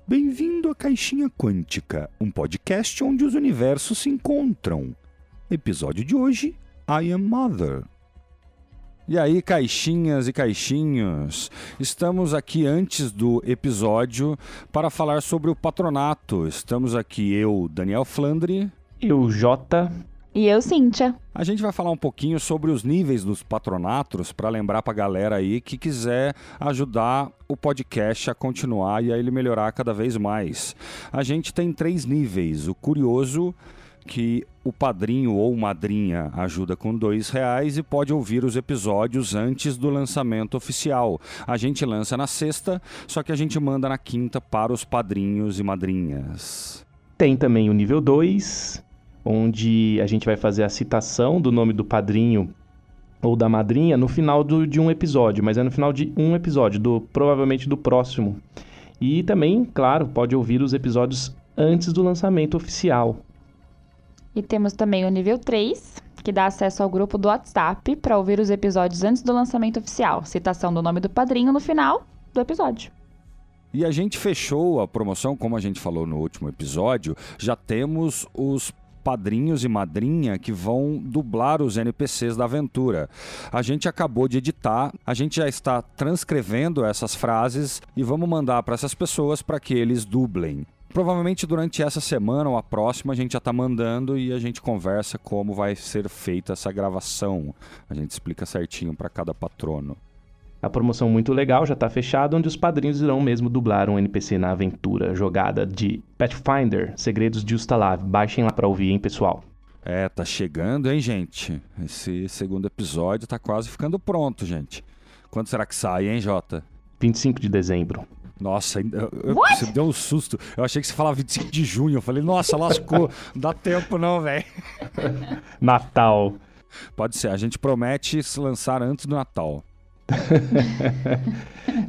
Bem-vindo à Caixinha Quântica, um podcast onde os universos se encontram. Episódio de hoje, I Am Mother. E aí, caixinhas e caixinhos, estamos aqui antes do episódio para falar sobre o patronato. Estamos aqui eu, Daniel Flandre. Eu, Jota. E eu, Cíntia. A gente vai falar um pouquinho sobre os níveis dos patronatos para lembrar para a galera aí que quiser ajudar o podcast a continuar e a ele melhorar cada vez mais. A gente tem 3 níveis. O curioso, que o padrinho ou madrinha ajuda com R$2 e pode ouvir os episódios antes do lançamento oficial. A gente lança na sexta, só que a gente manda na quinta para os padrinhos e madrinhas. Tem também o nível 2, onde a gente vai fazer a citação do nome do padrinho ou da madrinha no final de um episódio, mas é no final de um episódio, provavelmente do próximo. E também, claro, pode ouvir os episódios antes do lançamento oficial. E temos também o nível 3, que dá acesso ao grupo do WhatsApp para ouvir os episódios antes do lançamento oficial. Citação do nome do padrinho no final do episódio. E a gente fechou a promoção, como a gente falou no último episódio, já temos os padrinhos e madrinha que vão dublar os NPCs da aventura. A gente acabou de editar, a gente já está transcrevendo essas frases e vamos mandar para essas pessoas para que eles dublem. Provavelmente durante essa semana ou a próxima a gente já está mandando e a gente conversa como vai ser feita essa gravação. A gente explica certinho para cada patrono. A promoção muito legal já está fechada, onde os padrinhos irão mesmo dublar um NPC na aventura jogada de Pathfinder, Segredos de Ustalav. Baixem lá para ouvir, hein, pessoal? Tá chegando, hein, gente? Esse segundo episódio tá quase ficando pronto, gente. Quando será que sai, hein, Jota? 25 de dezembro. Nossa, você deu um susto. Eu achei que você falava 25 de junho. Eu falei, nossa, lascou. Não dá tempo não, velho. Natal. Pode ser, a gente promete se lançar antes do Natal.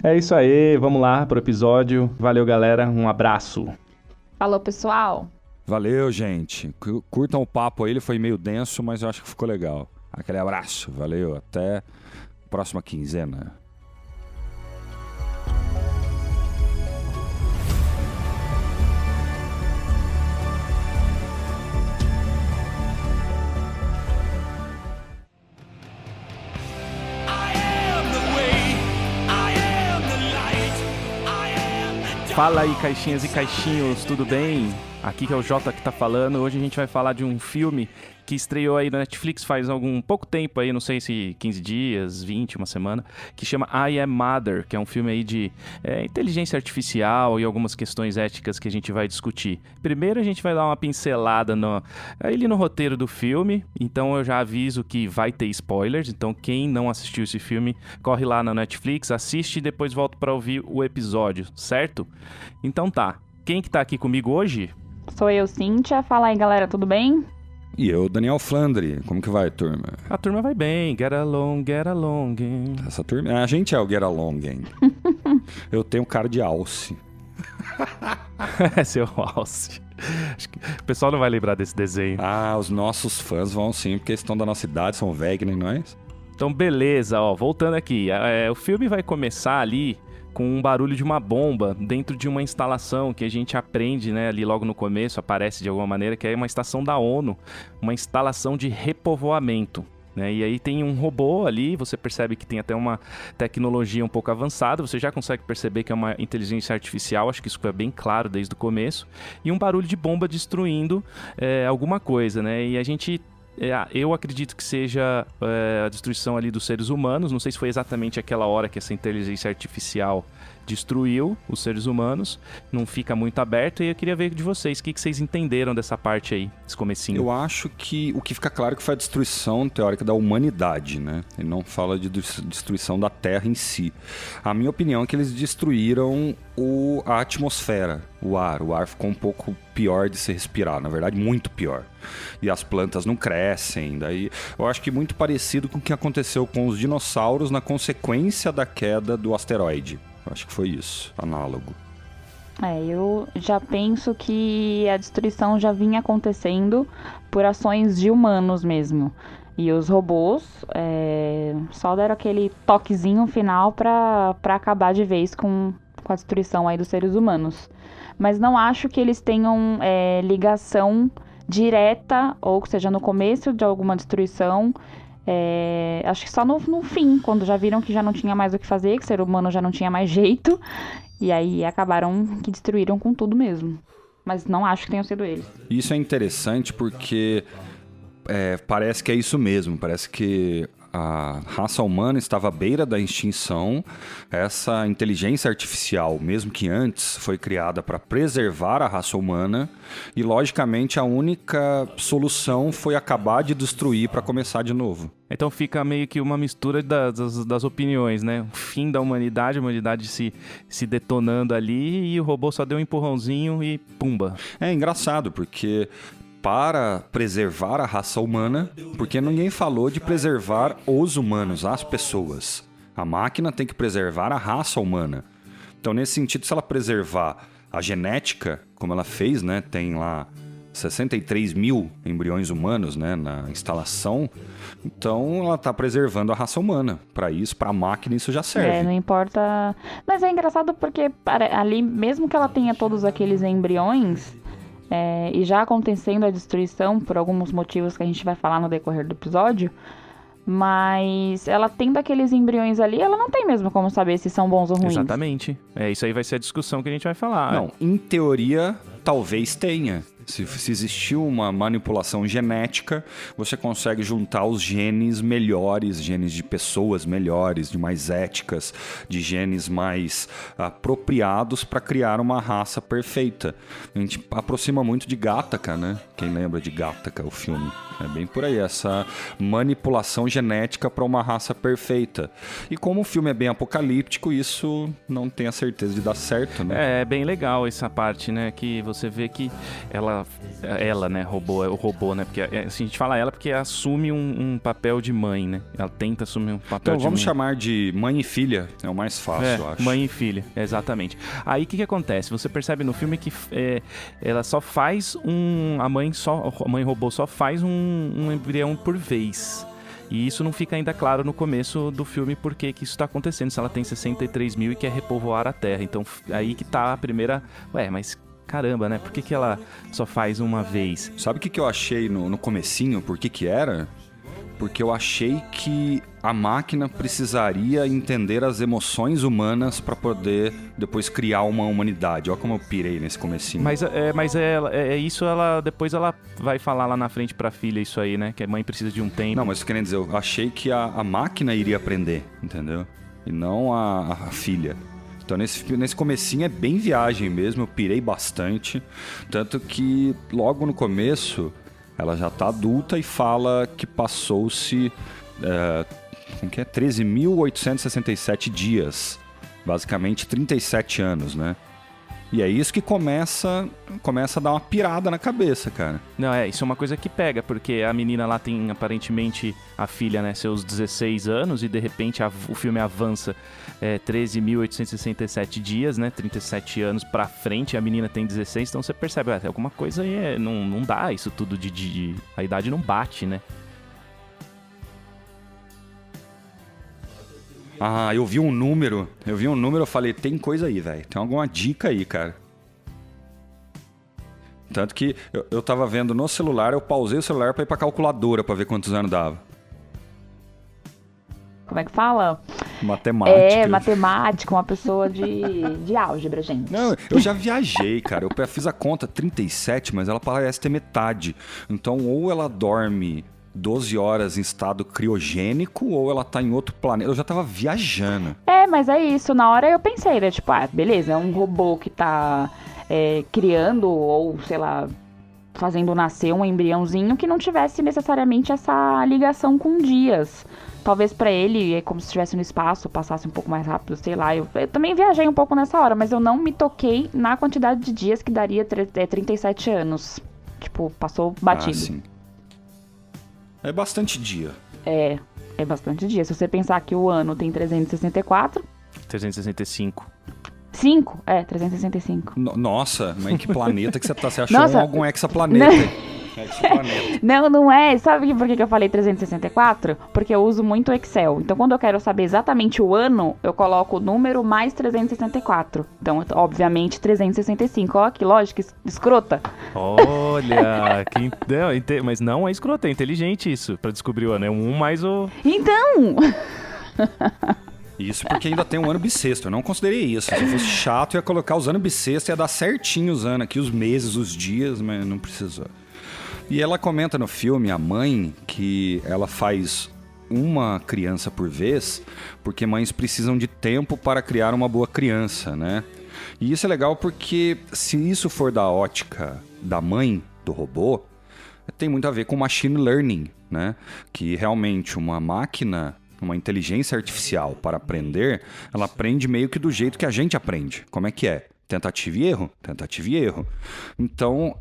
É isso aí, vamos lá pro episódio. Valeu, galera, um abraço. Falou, pessoal. Valeu, gente. Curtam o papo aí, ele foi meio denso, mas eu acho que ficou legal. Aquele abraço, valeu, até a próxima quinzena. Fala aí, caixinhas e caixinhos, tudo bem? Aqui que é o Jota que tá falando. Hoje a gente vai falar de um filme que estreou aí na Netflix faz pouco tempo aí, não sei se 15 dias, 20, uma semana, que chama I Am Mother, que é um filme aí de inteligência artificial e algumas questões éticas que a gente vai discutir. Primeiro a gente vai dar uma pincelada no roteiro do filme, então eu já aviso que vai ter spoilers, então quem não assistiu esse filme, corre lá na Netflix, assiste e depois volta para ouvir o episódio, certo? Então tá, quem que tá aqui comigo hoje? Sou eu, Cíntia. Fala aí, galera, tudo bem? E eu, Daniel Flandre. Como que vai, turma? A turma vai bem. Get along, get along. Essa turma... A gente é o Get Along, hein? Eu tenho cara de alce. É seu alce. Acho que o pessoal não vai lembrar desse desenho. Ah, os nossos fãs vão sim, porque eles estão da nossa idade, são velhos, nem nós. Então, beleza, ó, voltando aqui. O filme vai começar ali com um barulho de uma bomba dentro de uma instalação que a gente aprende, né, ali logo no começo, aparece de alguma maneira, que é uma estação da ONU, uma instalação de repovoamento, né, e aí tem um robô ali, você percebe que tem até uma tecnologia um pouco avançada, você já consegue perceber que é uma inteligência artificial, acho que isso é bem claro desde o começo, e um barulho de bomba destruindo alguma coisa, né, e a gente... Eu acredito que seja a destruição ali dos seres humanos. Não sei se foi exatamente aquela hora que essa inteligência artificial destruiu os seres humanos. Não fica muito aberto. E eu queria ver de vocês, o que vocês entenderam dessa parte aí, desse comecinho? Eu acho que o que fica claro é que foi a destruição teórica da humanidade, né? Ele não fala de destruição da Terra em si. A minha opinião é que eles destruíram a atmosfera, o ar ficou um pouco pior de se respirar, na verdade muito pior, e as plantas não crescem, daí eu acho que muito parecido com o que aconteceu com os dinossauros na consequência da queda do asteroide, eu acho que foi isso, análogo. Eu já penso que a destruição já vinha acontecendo por ações de humanos mesmo. E os robôs só deram aquele toquezinho final pra acabar de vez com com a destruição aí dos seres humanos. Mas não acho que eles tenham ligação direta, ou que seja no começo de alguma destruição. Acho que só no fim, quando já viram que já não tinha mais o que fazer, que o ser humano já não tinha mais jeito. E aí acabaram que destruíram com tudo mesmo. Mas não acho que tenham sido eles. Isso é interessante porque parece que é isso mesmo. Parece que a raça humana estava à beira da extinção. Essa inteligência artificial, mesmo que antes, foi criada para preservar a raça humana. E, logicamente, a única solução foi acabar de destruir para começar de novo. Então fica meio que uma mistura das opiniões, né? O fim da humanidade, a humanidade se detonando ali e o robô só deu um empurrãozinho e pumba. É engraçado, porque para preservar a raça humana, porque ninguém falou de preservar os humanos, as pessoas. A máquina tem que preservar a raça humana. Então, nesse sentido, se ela preservar a genética, como ela fez, né? Tem lá 63 mil embriões humanos, né, na instalação. Então, ela está preservando a raça humana. Para isso, para a máquina, isso já serve. Não importa. Mas é engraçado porque ali, mesmo que ela tenha todos aqueles embriões, e já acontecendo a destruição por alguns motivos que a gente vai falar no decorrer do episódio, mas ela tendo aqueles embriões ali, ela não tem mesmo como saber se são bons ou ruins. Exatamente. Isso aí vai ser a discussão que a gente vai falar. Não, em teoria, talvez tenha. Se existiu uma manipulação genética, você consegue juntar os genes melhores, genes de pessoas melhores, de mais éticas, de genes mais apropriados para criar uma raça perfeita. A gente aproxima muito de Gattaca, né? Quem lembra de Gattaca, o filme? É bem por aí, essa manipulação genética para uma raça perfeita. E como o filme é bem apocalíptico, isso não tem a certeza de dar certo, né? É bem legal essa parte, né? Que você vê que ela, né, o robô, né? Porque assim, a gente fala ela porque assume um papel de mãe, né? Ela tenta assumir um papel de mãe. Então vamos chamar de mãe e filha, é o mais fácil, eu acho. Mãe e filha, exatamente. Aí o que acontece? Você percebe no filme que ela só faz a mãe robô só faz um embrião por vez. E isso não fica ainda claro no começo do filme por que isso está acontecendo, se ela tem 63 mil e quer repovoar a Terra. Então aí que tá a primeira... mas caramba, né? Por que ela só faz uma vez? Sabe o que eu achei no comecinho? Por que era? Porque eu achei que a máquina precisaria entender as emoções humanas para poder depois criar uma humanidade. Olha como eu pirei nesse comecinho. Mas isso, depois ela vai falar lá na frente pra filha isso aí, né? Que a mãe precisa de um tempo. Não, mas querendo dizer, eu achei que a máquina iria aprender, entendeu? E não a filha. Então nesse comecinho é bem viagem mesmo, eu pirei bastante. Tanto que logo no começo... Ela já está adulta e fala que passou-se 13.867 dias. Basicamente 37 anos, né? E é isso que começa a dar uma pirada na cabeça, cara. Não, isso é uma coisa que pega, porque a menina lá tem, aparentemente, a filha, né, seus 16 anos, e de repente o filme avança 13.867 dias, né, 37 anos pra frente, e a menina tem 16, então você percebe, alguma coisa aí não dá isso tudo a idade não bate, né? Eu vi um número, eu falei, tem coisa aí, velho. Tem alguma dica aí, cara. Tanto que eu tava vendo no celular, eu pausei o celular pra ir pra calculadora pra ver quantos anos dava. Como é que fala? Matemática. Matemática, uma pessoa de álgebra, gente. Não, eu já viajei, cara. Eu fiz a conta 37, mas ela parece ter metade. Então, ou ela dorme 12 horas em estado criogênico ou ela tá em outro planeta. Eu já tava viajando. Mas é isso. Na hora eu pensei, né? Tipo, beleza, é um robô que tá criando ou, sei lá, fazendo nascer um embriãozinho que não tivesse necessariamente essa ligação com dias. Talvez pra ele, é como se estivesse no espaço, passasse um pouco mais rápido, sei lá. Eu também viajei um pouco nessa hora, mas eu não me toquei na quantidade de dias que daria 37 anos. Tipo, passou batido. Sim. É bastante dia. É bastante dia. Se você pensar que o ano tem 364... 365. 365. Nossa, mas em que planeta que você tá? Você achou algum hexaplaneta? Exoplaneta. Não é. Sabe por que eu falei 364? Porque eu uso muito Excel. Então, quando eu quero saber exatamente o ano, eu coloco o número mais 364. Então, obviamente, 365. Ó, que lógica escrota. Olha, mas não é escroto, é inteligente isso, pra descobrir o ano. É um mais o... Então... Isso porque ainda tem um ano bissexto. Eu não considerei isso. Se eu fosse chato, eu ia colocar os anos bissexto, ia dar certinho os anos aqui, os meses, os dias, mas não precisou. E ela comenta no filme, a mãe, que ela faz uma criança por vez, porque mães precisam de tempo para criar uma boa criança, né? E isso é legal porque, se isso for da ótica da mãe do robô, tem muito a ver com machine learning, né? Que realmente uma máquina, uma inteligência artificial para aprender, ela aprende meio que do jeito que a gente aprende. Como é que é? Tentativa e erro, tentativa e erro. Então,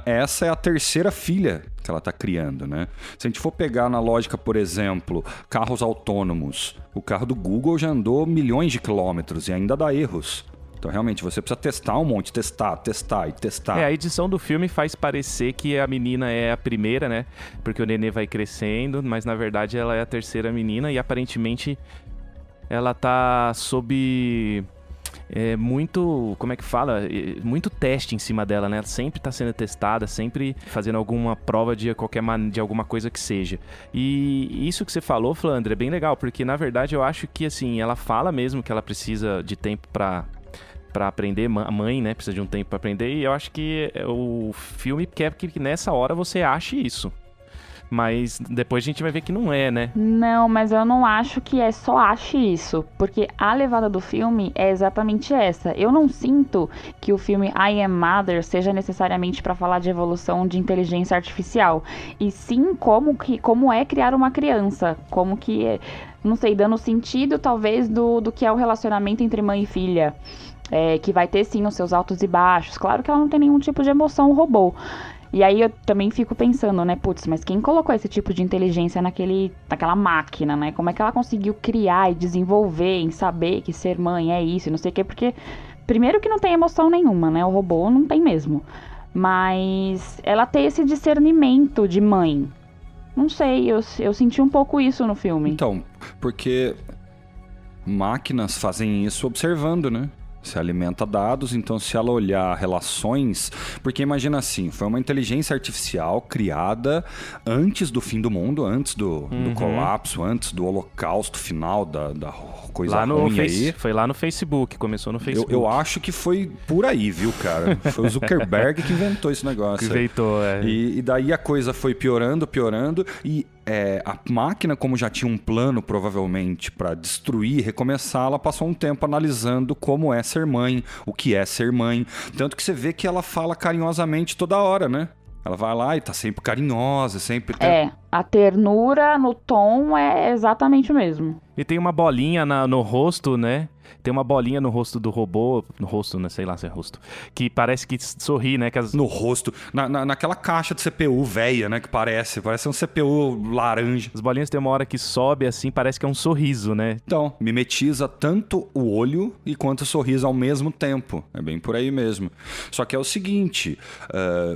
essa é a terceira filha que ela está criando, né? Se a gente for pegar na lógica, por exemplo, carros autônomos, o carro do Google já andou milhões de quilômetros e ainda dá erros. Então, realmente, você precisa testar um monte, testar e testar. A edição do filme faz parecer que a menina é a primeira, né? Porque o nenê vai crescendo, mas na verdade ela é a terceira menina e aparentemente ela tá sob... muito, como é que fala? Muito teste em cima dela, né? Ela sempre tá sendo testada, sempre fazendo alguma prova de alguma coisa que seja. E isso que você falou, Flandre, é bem legal, porque na verdade eu acho que, assim, ela fala mesmo que ela precisa de tempo pra aprender, a mãe, né, precisa de um tempo pra aprender, e eu acho que o filme quer que nessa hora você ache isso. Mas depois a gente vai ver que não é, né? Não, mas eu não acho que é só ache isso, porque a levada do filme é exatamente essa. Eu não sinto que o filme I Am Mother seja necessariamente para falar de evolução de inteligência artificial, e sim como é criar uma criança, como que é, não sei, dando sentido talvez do que é o relacionamento entre mãe e filha. Que vai ter sim os seus altos e baixos. Claro que ela não tem nenhum tipo de emoção, o robô. E aí eu também fico pensando, né, putz, mas quem colocou esse tipo de inteligência naquela máquina, né? Como é que ela conseguiu criar e desenvolver em saber que ser mãe é isso e não sei o quê? Porque, primeiro que não tem emoção nenhuma, né? O robô não tem mesmo. Mas ela tem esse discernimento de mãe. Não sei, eu senti um pouco isso no filme. Então, porque máquinas fazem isso observando, né? Se alimenta dados, então se ela olhar relações... Porque imagina assim, foi uma inteligência artificial criada antes do fim do mundo, antes do colapso, antes do holocausto final da coisa lá ruim aí. Foi lá no Facebook, começou no Facebook. Eu acho que foi por aí, viu, cara? Foi o Zuckerberg que inventou esse negócio. Que inventou, E daí a coisa foi piorando, e a máquina, como já tinha um plano, provavelmente, para destruir, recomeçar, ela passou um tempo analisando como é ser mãe, o que é ser mãe. Tanto que você vê que ela fala carinhosamente toda hora, né? Ela vai lá e tá sempre carinhosa, sempre... A ternura no tom é exatamente o mesmo. E tem uma bolinha no rosto, né? Tem uma bolinha no rosto do robô, no rosto, né? Sei lá se é rosto, que parece que sorri, né? No rosto, naquela caixa de CPU velha, né? Que parece um CPU laranja. As bolinhas tem uma hora que sobe assim, parece que é um sorriso, né? Então, mimetiza tanto o olho e quanto o sorriso ao mesmo tempo. É bem por aí mesmo. Só que é o seguinte,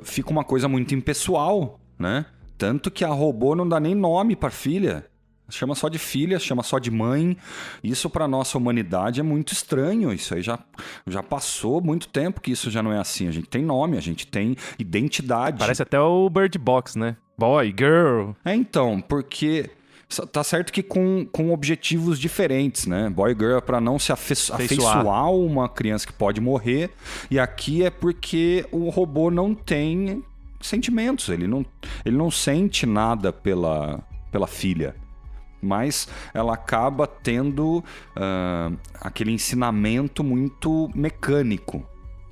fica uma coisa muito impessoal, né? Tanto que a robô não dá nem nome pra filha. Chama só de filha, chama só de mãe. Isso para nossa humanidade é muito estranho. Isso aí já passou muito tempo que isso já não é assim. A gente tem nome, a gente tem identidade. Parece até o Bird Box, né? Boy, girl. Então, porque tá certo que com objetivos diferentes, né? Boy, girl é para não se afeiçoar uma criança que pode morrer. E aqui é porque o robô não tem sentimentos. Ele não sente nada pela filha. Mas ela acaba tendo aquele ensinamento muito mecânico.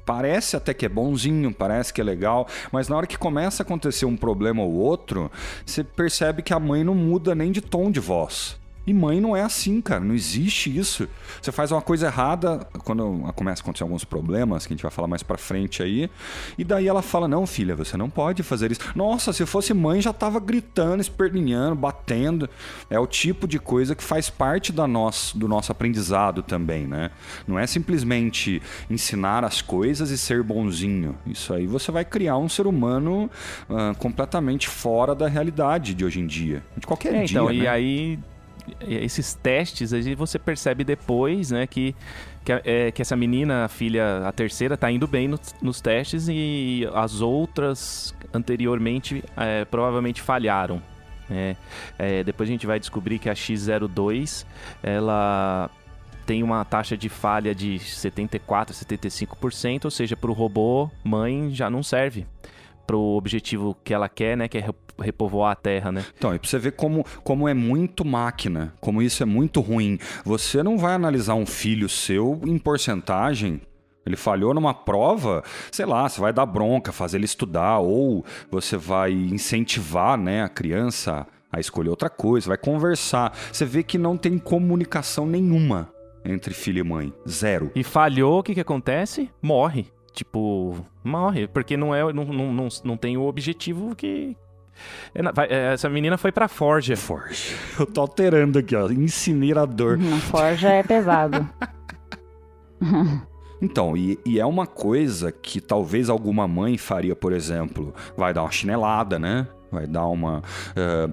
Parece até que é bonzinho, parece que é legal, mas na hora que começa a acontecer um problema ou outro, você percebe que a mãe não muda nem de tom de voz. E mãe não é assim, cara. Não existe isso. Você faz uma coisa errada, quando começa a acontecer alguns problemas, que a gente vai falar mais pra frente aí, e daí ela fala, não, filha, você não pode fazer isso. Nossa, se fosse mãe, já tava gritando, esperninhando, batendo. É o tipo de coisa que faz parte do nosso aprendizado também, né? Não é simplesmente ensinar as coisas e ser bonzinho. Isso aí você vai criar um ser humano completamente fora da realidade de hoje em dia. De qualquer dia, então, né? E aí... Esses testes, aí você percebe depois, né, que essa menina, a filha, a terceira, tá indo bem nos testes e as outras anteriormente provavelmente falharam. Depois a gente vai descobrir que a X02, ela tem uma taxa de falha de 74%, 75%, ou seja, para o robô, mãe já não serve pro objetivo que ela quer, né, que é repovoar a Terra, né? Então, e pra você ver como é muito máquina, como isso é muito ruim. Você não vai analisar um filho seu em porcentagem. Ele falhou numa prova, sei lá, você vai dar bronca, fazer ele estudar, ou você vai incentivar, né, a criança a escolher outra coisa, vai conversar. Você vê que não tem comunicação nenhuma entre filho e mãe. Zero. E falhou, o que acontece? Morre. Tipo, morre, porque não tem o objetivo que... Essa menina foi pra Forja. Forja. Eu tô alterando aqui, ó. Incinerador. Forja é pesado. Então, e é uma coisa que talvez alguma mãe faria, por exemplo, vai dar uma chinelada, né? Vai dar uma...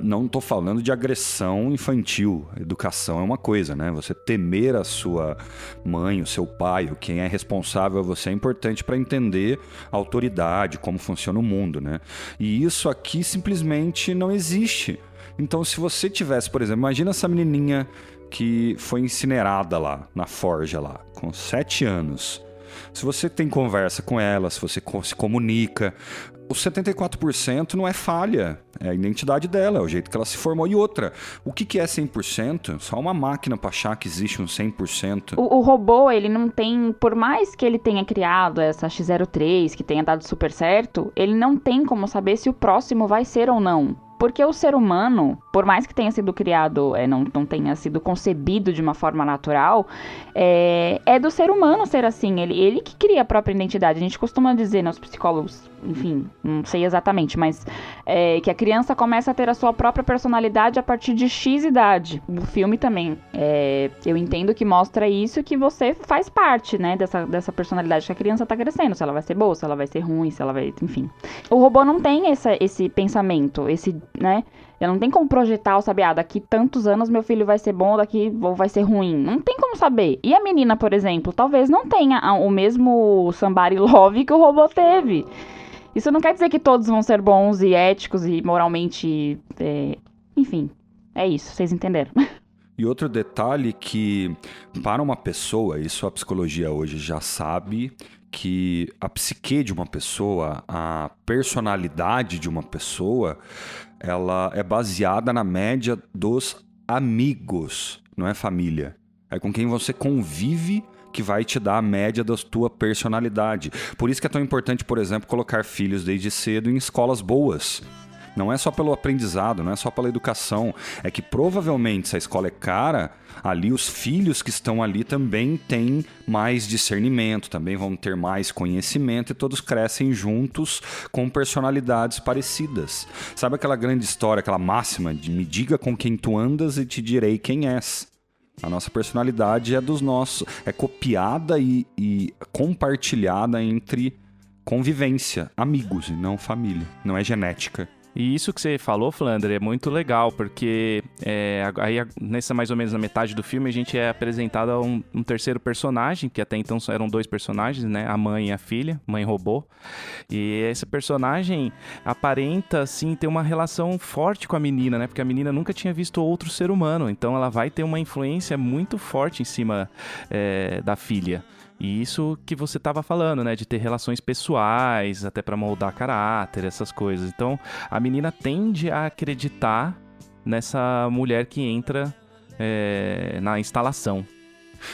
não tô falando de agressão infantil. Educação é uma coisa, né? Você temer a sua mãe, o seu pai, ou quem é responsável, você é importante para entender a autoridade, como funciona o mundo, né? E isso aqui simplesmente não existe. Então, se você tivesse, por exemplo, imagina essa menininha que foi incinerada lá, na Forja lá, com 7 anos. Se você tem conversa com ela, se você se comunica... Os 74% não é falha, é a identidade dela, é o jeito que ela se formou. E outra, o que é 100%? Só uma máquina para achar que existe um 100%. O robô, ele não tem, por mais que ele tenha criado essa X03, que tenha dado super certo, ele não tem como saber se o próximo vai ser ou não. Porque o ser humano, por mais que tenha sido criado, não tenha sido concebido de uma forma natural, é do ser humano ser assim. Ele que cria a própria identidade. A gente costuma dizer, né, os psicólogos, enfim, não sei exatamente, mas que a criança começa a ter a sua própria personalidade a partir de X idade. O filme também, eu entendo que mostra isso, que você faz parte, né, dessa personalidade que a criança tá crescendo. Se ela vai ser boa, se ela vai ser ruim, se ela vai... Enfim. O robô não tem esse pensamento, né? Ele não tem como projetar ou saber, daqui tantos anos meu filho vai ser bom, daqui vai ser ruim. Não tem como saber. E a menina, por exemplo, talvez não tenha o mesmo somebody love que o robô teve. Isso não quer dizer que todos vão ser bons e éticos e moralmente... Enfim, é isso, vocês entenderam. E outro detalhe que, para uma pessoa, isso a psicologia hoje já sabe, que a psique de uma pessoa, a personalidade de uma pessoa, ela é baseada na média dos amigos, não é família. É com quem você convive que vai te dar a média da tua personalidade. Por isso que é tão importante, por exemplo, colocar filhos desde cedo em escolas boas. Não é só pelo aprendizado, não é só pela educação. É que provavelmente, se a escola é cara, ali os filhos que estão ali também têm mais discernimento, também vão ter mais conhecimento e todos crescem juntos com personalidades parecidas. Sabe aquela grande história, aquela máxima de me diga com quem tu andas e te direi quem és? A nossa personalidade é dos nossos, é copiada e compartilhada entre convivência, amigos e não família, não é genética. E isso que você falou, Flandre, é muito legal, porque aí nessa mais ou menos na metade do filme a gente é apresentado a um terceiro personagem, que até então eram 2 personagens, né? A mãe e a filha, mãe robô. E esse personagem aparenta, assim, ter uma relação forte com a menina, né? Porque a menina nunca tinha visto outro ser humano, então ela vai ter uma influência muito forte em cima da filha. E isso que você estava falando, né? De ter relações pessoais, até para moldar caráter, essas coisas. Então, a menina tende a acreditar nessa mulher que entra na instalação.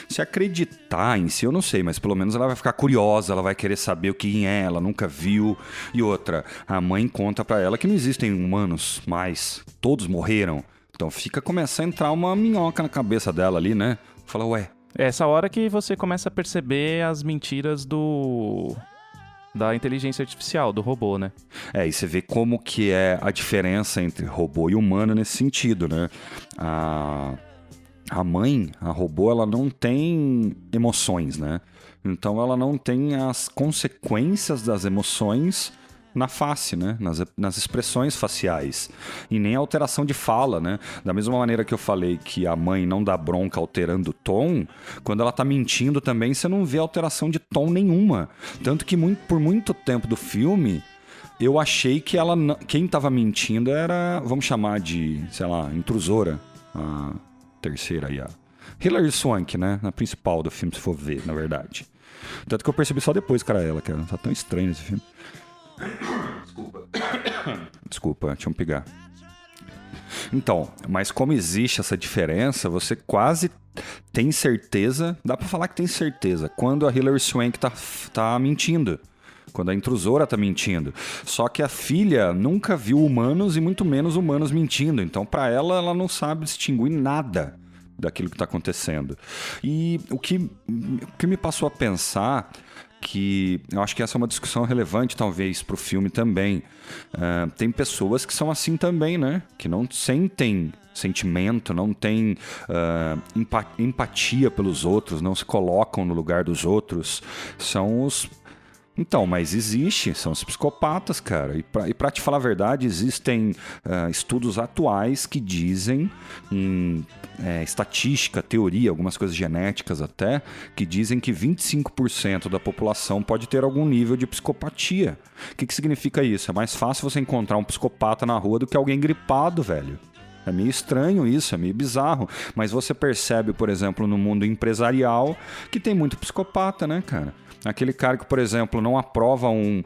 Se acreditar em si, eu não sei, mas pelo menos ela vai ficar curiosa, ela vai querer saber quem é, ela nunca viu. E outra, a mãe conta pra ela que não existem humanos mais, todos morreram. Então começa a entrar uma minhoca na cabeça dela ali, né? Fala, ué. É essa hora que você começa a perceber as mentiras da inteligência artificial, do robô, né? E você vê como que é a diferença entre robô e humano nesse sentido, né? A mãe, a robô, ela não tem emoções, né? Então ela não tem as consequências das emoções na face, né? Nas expressões faciais. E nem a alteração de fala, né? Da mesma maneira que eu falei que a mãe não dá bronca alterando o tom, quando ela tá mentindo também, você não vê alteração de tom nenhuma. Tanto que por muito tempo do filme, eu achei que quem tava mentindo era, vamos chamar de, sei lá, intrusora. A terceira aí, a Hilary Swank, né? A principal do filme, se for ver, na verdade. Tanto que eu percebi só depois que era ela, que tá tão estranho esse filme. Desculpa, deixa eu pegar. Então, mas como existe essa diferença, você quase tem certeza, dá pra falar que tem certeza, quando a Hilary Swank tá mentindo. Quando a intrusora tá mentindo. Só que a filha nunca viu humanos e muito menos humanos mentindo. Então, pra ela não sabe distinguir nada daquilo que tá acontecendo. E o que me passou a pensar, que eu acho que essa é uma discussão relevante, talvez, pro filme também. Tem pessoas que são assim também, né? Que não sentem sentimento, não têm empatia pelos outros, não se colocam no lugar dos outros. São os... Então, mas são os psicopatas, cara. E pra te falar a verdade, existem estudos atuais que dizem, estatística, teoria, algumas coisas genéticas até, que dizem que 25% da população pode ter algum nível de psicopatia. O que significa isso? É mais fácil você encontrar um psicopata na rua do que alguém gripado, velho. É meio estranho isso, é meio bizarro. Mas você percebe, por exemplo, no mundo empresarial, que tem muito psicopata, né, cara? Aquele cara que, por exemplo, não aprova um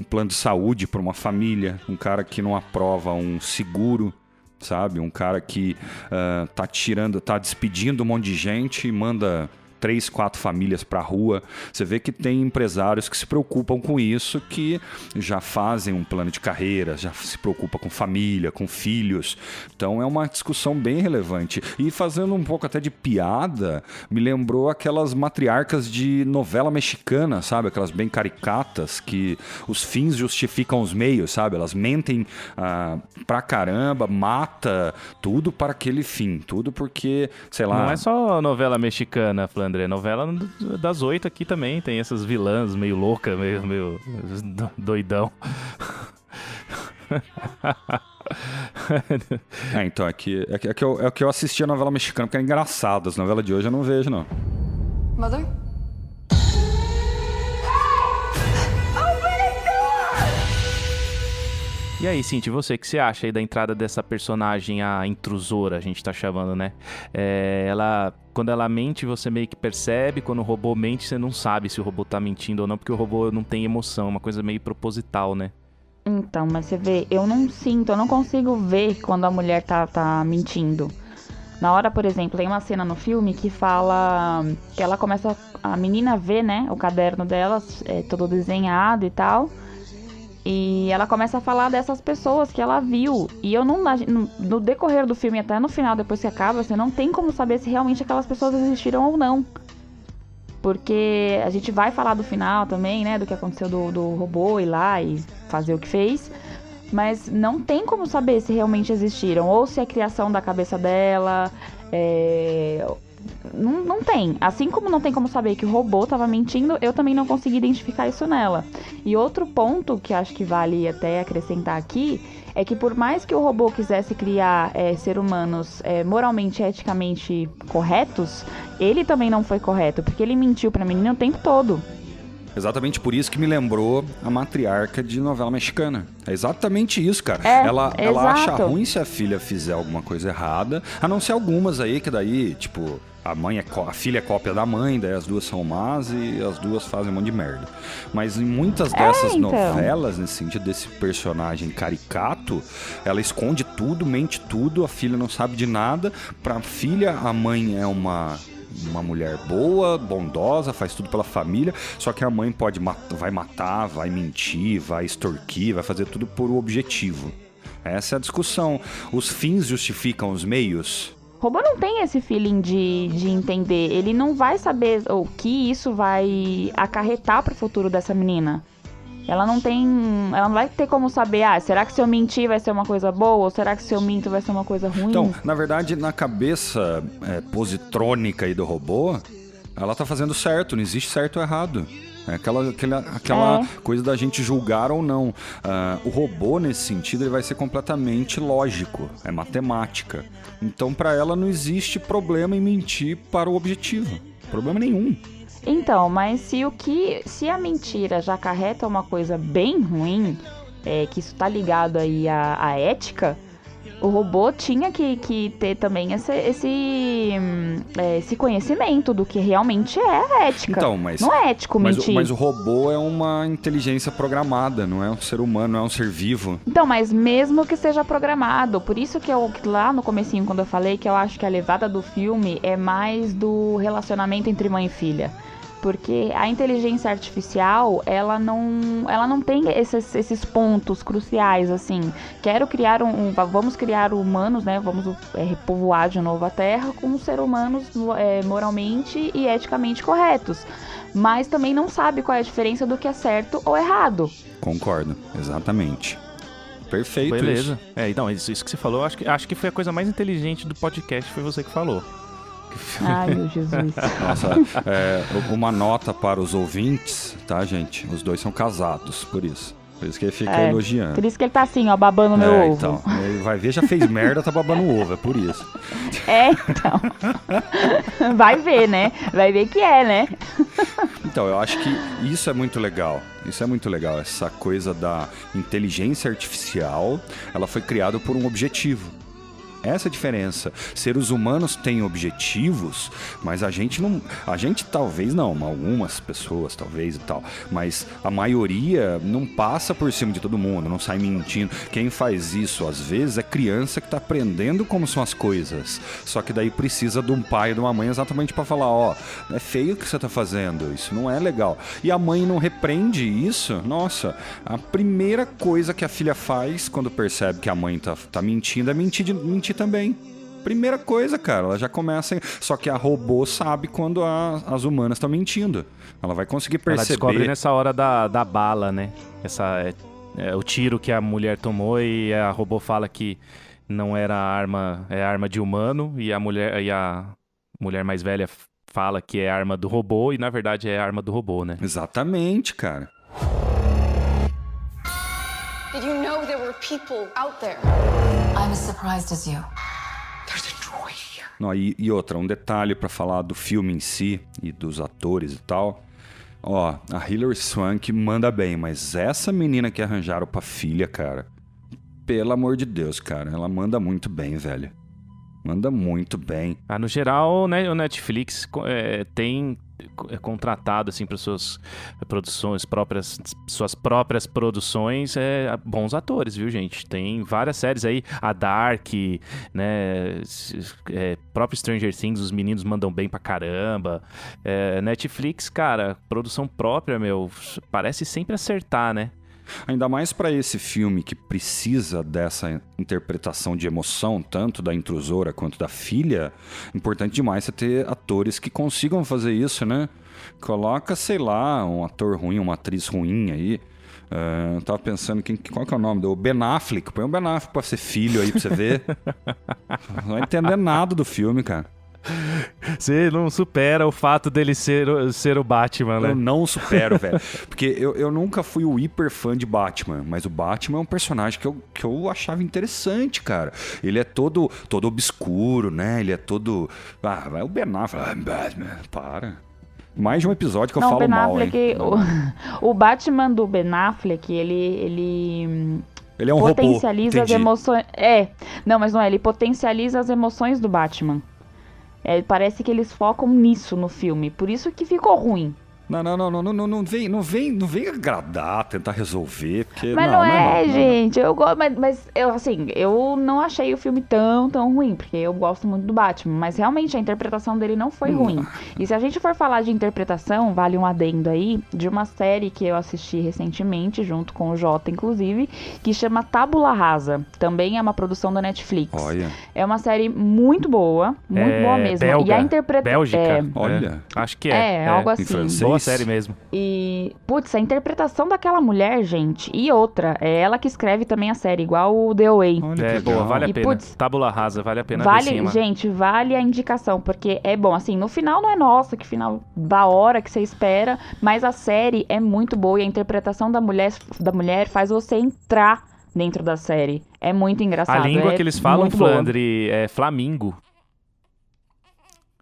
plano de saúde para uma família, um cara que não aprova um seguro, sabe? Um cara que tá despedindo um monte de gente e manda 3, 4 famílias pra rua. Você vê que tem empresários que se preocupam com isso, que já fazem um plano de carreira, já se preocupam com família, com filhos. Então é uma discussão bem relevante. E fazendo um pouco até de piada, me lembrou aquelas matriarcas de novela mexicana, sabe? Aquelas bem caricatas, que os fins justificam os meios, sabe? Elas mentem pra caramba, mata tudo para aquele fim. Tudo porque, sei lá... Não é só novela mexicana, Flandre. Novela das 8 aqui também tem essas vilãs meio loucas, meio doidão. Então, é que eu assisti a novela mexicana porque é engraçado. As novelas de hoje eu não vejo, não. Mother? E aí, Cintia, você, o que você acha aí da entrada dessa personagem, a intrusora, a gente tá chamando, né? Quando ela mente, você meio que percebe. Quando o robô mente, você não sabe se o robô tá mentindo ou não, porque o robô não tem emoção, é uma coisa meio proposital, né? Então, mas você vê, eu não consigo ver quando a mulher tá mentindo. Na hora, por exemplo, tem uma cena no filme que fala que ela começa, a menina vê, né, o caderno dela, todo desenhado e tal. E ela começa a falar dessas pessoas que ela viu. E eu no decorrer do filme, até no final, depois que acaba, você não tem como saber se realmente aquelas pessoas existiram ou não. Porque a gente vai falar do final também, né? Do que aconteceu do robô ir lá e fazer o que fez. Mas não tem como saber se realmente existiram. Ou se é criação da cabeça dela. Não tem. Assim como não tem como saber que o robô tava mentindo, eu também não consegui identificar isso nela. E outro ponto que acho que vale até acrescentar aqui é que por mais que o robô quisesse criar seres humanos moralmente e eticamente corretos, ele também não foi correto, porque ele mentiu pra menina o tempo todo. Exatamente por isso que me lembrou a matriarca de novela mexicana. É exatamente isso, cara. Ela acha ruim se a filha fizer alguma coisa errada, a não ser algumas aí, que daí, tipo, a filha é cópia da mãe, daí as duas são más e as duas fazem um monte de merda. Mas em muitas dessas novelas, nesse sentido desse personagem caricato, ela esconde tudo, mente tudo, a filha não sabe de nada. Pra filha, a mãe é uma mulher boa, bondosa, faz tudo pela família, só que a mãe vai matar, vai mentir, vai extorquir, vai fazer tudo por objetivo. Essa é a discussão. Os fins justificam os meios? O robô não tem esse feeling de entender. Ele não vai saber o que isso vai acarretar pro futuro dessa menina. Ela não vai ter como saber, será que se eu mentir vai ser uma coisa boa? Ou será que se eu minto vai ser uma coisa ruim? Então, na verdade, na cabeça positrônica aí do robô, ela tá fazendo certo, não existe certo ou errado. É aquela coisa da gente julgar ou não. O robô, nesse sentido, ele vai ser completamente lógico, é matemática. Então, para ela, não existe problema em mentir para o objetivo. Problema nenhum. Então, mas se a mentira já acarreta uma coisa bem ruim, que isso tá ligado aí à ética, o robô tinha que ter também esse conhecimento do que realmente é a ética. Então, não é ético mentir. Mas o robô é uma inteligência programada, não é um ser humano, não é um ser vivo. Então, mas mesmo que seja programado, por isso que lá no comecinho, quando eu falei que eu acho que a levada do filme é mais do relacionamento entre mãe e filha. Porque a inteligência artificial, ela não tem esses pontos cruciais, assim. Vamos criar humanos, né? Vamos repovoar de novo a Terra com seres humanos moralmente e eticamente corretos. Mas também não sabe qual é a diferença do que é certo ou errado. Concordo, exatamente. Perfeito. Beleza. Então, isso que você falou, acho que foi a coisa mais inteligente do podcast, foi você que falou. Ai, meu Jesus. Nossa, uma nota para os ouvintes, tá, gente? Os dois são casados, por isso. Por isso que ele fica elogiando. Por isso que ele tá assim, ó, babando meu ovo. Então, ele vai ver, já fez merda, tá babando o ovo, é por isso. Então. Vai ver, né? Vai ver que né? Então, eu acho que isso é muito legal. Isso é muito legal, essa coisa da inteligência artificial, ela foi criada por um objetivo. Essa é a diferença. Seres humanos têm objetivos, mas a gente talvez não, algumas pessoas talvez e tal, mas a maioria não passa por cima de todo mundo, não sai mentindo. Quem faz isso, às vezes, é criança que tá aprendendo como são as coisas. Só que daí precisa de um pai e de uma mãe exatamente para falar, é feio o que você tá fazendo, isso não é legal. E a mãe não repreende isso, nossa, a primeira coisa que a filha faz quando percebe que a mãe tá mentindo é mentir também. Primeira coisa, cara, ela já começa... Só que a robô sabe quando as humanas estão mentindo. Ela vai conseguir perceber... Ela descobre nessa hora da bala, né? O tiro que a mulher tomou e a robô fala que não era arma, é arma de humano, e a mulher mais velha fala que é arma do robô, e na verdade é arma do robô, né? Exatamente, cara. Did you know there were people out there? I'm as surprised as you. There's a droid here. Não, e outra, um detalhe pra falar do filme em si e dos atores e tal. A Hilary Swank manda bem, mas essa menina que arranjaram pra filha, cara, pelo amor de Deus, cara, ela manda muito bem, velho. Manda muito bem. No geral, né, o Netflix tem contratado assim para suas próprias produções bons atores, viu, gente? Tem várias séries aí, a Dark, né, próprio Stranger Things, os meninos mandam bem pra caramba. Netflix, cara, produção própria, parece sempre acertar, né? Ainda mais para esse filme que precisa dessa interpretação de emoção, tanto da intrusora quanto da filha, importante demais você ter atores que consigam fazer isso, né? Coloca, sei lá, um ator ruim, uma atriz ruim aí. Eu tava pensando, qual que é o nome? O Ben Affleck. Põe o Ben Affleck pra ser filho aí, pra você ver. Não vai entender nada do filme, cara. Você não supera o fato dele ser o Batman, né? Eu não supero, velho. Porque eu nunca fui o hiper fã de Batman, mas o Batman é um personagem que eu achava interessante, cara. Ele é todo obscuro, né? Ele é todo... vai o Ben Affleck. Batman, para. Mais de um episódio que eu falo mal, hein? O Batman do Ben Affleck, ele é um potencializa robô, as emoções... Não, mas não é. Ele potencializa as emoções do Batman. Parece que eles focam nisso no filme. Por isso que ficou ruim. Não vem agradar, tentar resolver, porque... Mas não é, gente. Eu gosto, mas eu, assim, eu não achei o filme tão ruim, porque eu gosto muito do Batman. Mas realmente a interpretação dele não foi ruim. E se a gente for falar de interpretação, vale um adendo aí, de uma série que eu assisti recentemente, junto com o Jota, inclusive, que chama Tábula Rasa. Também é uma produção da Netflix. Olha. É uma série muito boa mesmo. Belga, e a interpretação... Bélgica. Olha. Acho que é. algo Em assim. francês. Boa série mesmo. E, putz, a interpretação daquela mulher, gente, e outra, é ela que escreve também a série, igual o The Away. Olha que É, legal. boa, vale a E, pena. putz, Tábula Rasa, vale a pena ver sim, mano. Gente, vale a indicação, porque é bom, assim, no final não é nossa, que final da hora que você espera, mas a série é muito boa e a interpretação da mulher faz você entrar dentro da série. É muito engraçado. A língua que eles falam, muito boa. Flandre, é flamingo.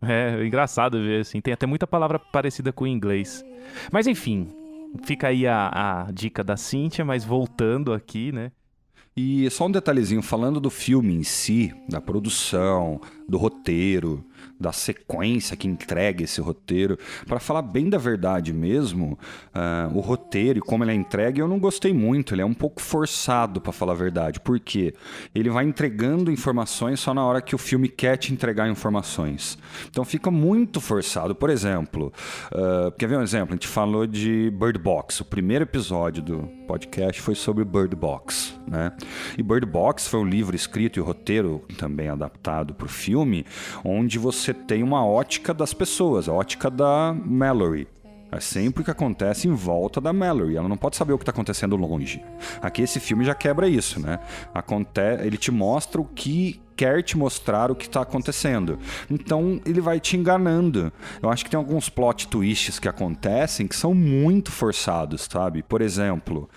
É engraçado ver, assim. Tem até muita palavra parecida com o inglês. Mas enfim, fica aí a dica da Cíntia, mas voltando aqui, né? E só um detalhezinho, falando do filme em si, da produção, do roteiro, da sequência que entrega esse roteiro, para falar bem da verdade mesmo, o roteiro e como ele é entregue, eu não gostei muito, ele é um pouco forçado, para falar a verdade, porque ele vai entregando informações só na hora que o filme quer te entregar informações. Então fica muito forçado. Por exemplo, quer ver um exemplo? A gente falou de Bird Box, o primeiro episódio do podcast foi sobre Bird Box, né? E Bird Box foi um livro escrito e o roteiro também adaptado para o filme, onde você tem uma ótica das pessoas, a ótica da Mallory. É sempre o que acontece em volta da Mallory. Ela não pode saber o que está acontecendo longe. Aqui esse filme já quebra isso, né? Ele te mostra o que quer te mostrar o que está acontecendo. Então ele vai te enganando. Eu acho que tem alguns plot twists que acontecem que são muito forçados, sabe? Por exemplo,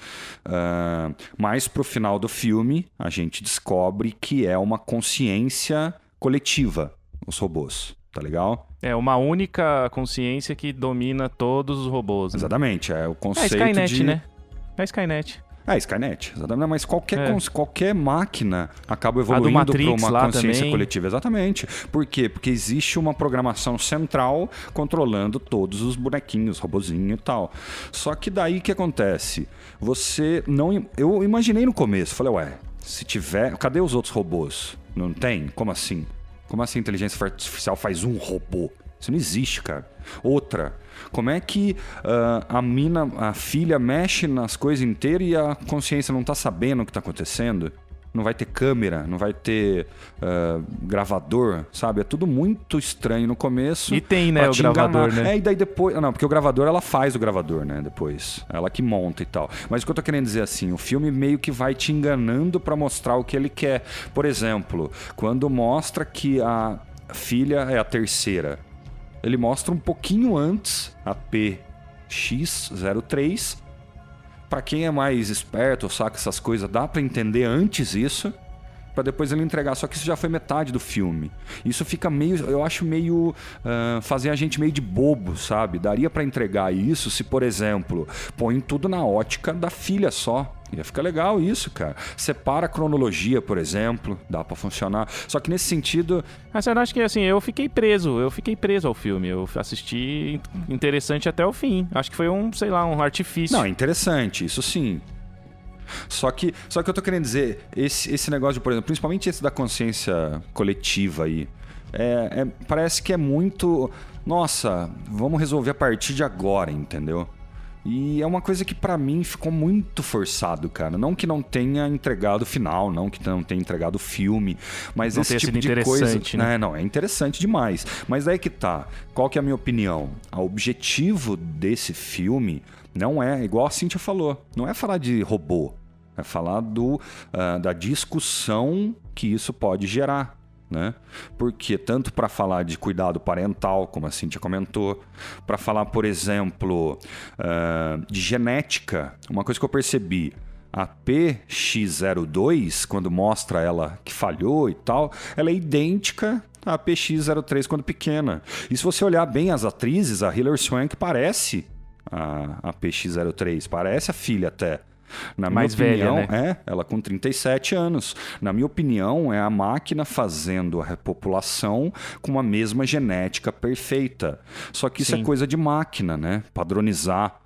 mais pro final do filme, a gente descobre que é uma consciência coletiva, os robôs. Tá legal? É uma única consciência que domina todos os robôs. Né? Exatamente, é o conceito Skynet, né? É Skynet. É, Skynet, exatamente. Mas qualquer máquina acaba A do evoluindo para Matrix uma lá consciência também. coletiva. Exatamente. Por quê? Porque existe uma programação central controlando todos os bonequinhos, robozinho e tal. Só que daí o que acontece? Eu imaginei no começo, falei, se tiver... Cadê os outros robôs? Não tem? Como assim? Como assim a inteligência artificial faz um robô? Isso não existe, cara. Outra, como é que a filha mexe nas coisas inteiras e a consciência não tá sabendo o que tá acontecendo? Não vai ter câmera, não vai ter gravador, sabe? É tudo muito estranho no começo. E tem, né, o gravador, enganar. né? E daí depois... Não, porque o gravador, ela faz o gravador, né? Depois. Ela que monta e tal. Mas o que eu tô querendo dizer assim, o filme meio que vai te enganando pra mostrar o que ele quer. Por exemplo, quando mostra que a filha é a terceira, ele mostra um pouquinho antes a PX03. Pra quem é mais esperto, saca essas coisas, dá pra entender antes isso, pra depois ele entregar. Só que isso já foi metade do filme. Isso fica meio, eu acho meio fazer a gente meio de bobo, sabe? Daria pra entregar isso se, por exemplo, põe tudo na ótica da filha só. Ia ficar legal isso, cara. Separa a cronologia, por exemplo, dá pra funcionar. Só que nesse sentido... Mas eu acho que, assim, eu fiquei preso ao filme. Eu assisti interessante até o fim. Acho que foi um artifício. Não, é interessante, isso sim. Só que eu tô querendo dizer, esse negócio de, por exemplo, principalmente esse da consciência coletiva aí, parece que é muito... Nossa, vamos resolver a partir de agora, entendeu? E é uma coisa que pra mim ficou muito forçado, cara. Não que não tenha entregado o final, não que não tenha entregado o filme, mas não esse tipo de coisa... Né? Não, é interessante demais. Mas daí que tá. Qual que é a minha opinião? O objetivo desse filme não é, igual a Cíntia falou, não é falar de robô. É falar da discussão que isso pode gerar. Né? Porque tanto para falar de cuidado parental, como a Cíntia comentou, para falar, por exemplo, de genética, uma coisa que eu percebi, a PX02, quando mostra ela que falhou e tal, ela é idêntica à PX03 quando pequena. E se você olhar bem as atrizes, a Hilary Swank parece a PX03, parece a filha até. Na minha Mais opinião, velha, né? ela com 37 anos. Na minha opinião, é a máquina fazendo a repopulação com a mesma genética perfeita. Só que isso é Sim. coisa de máquina, né? Padronizar.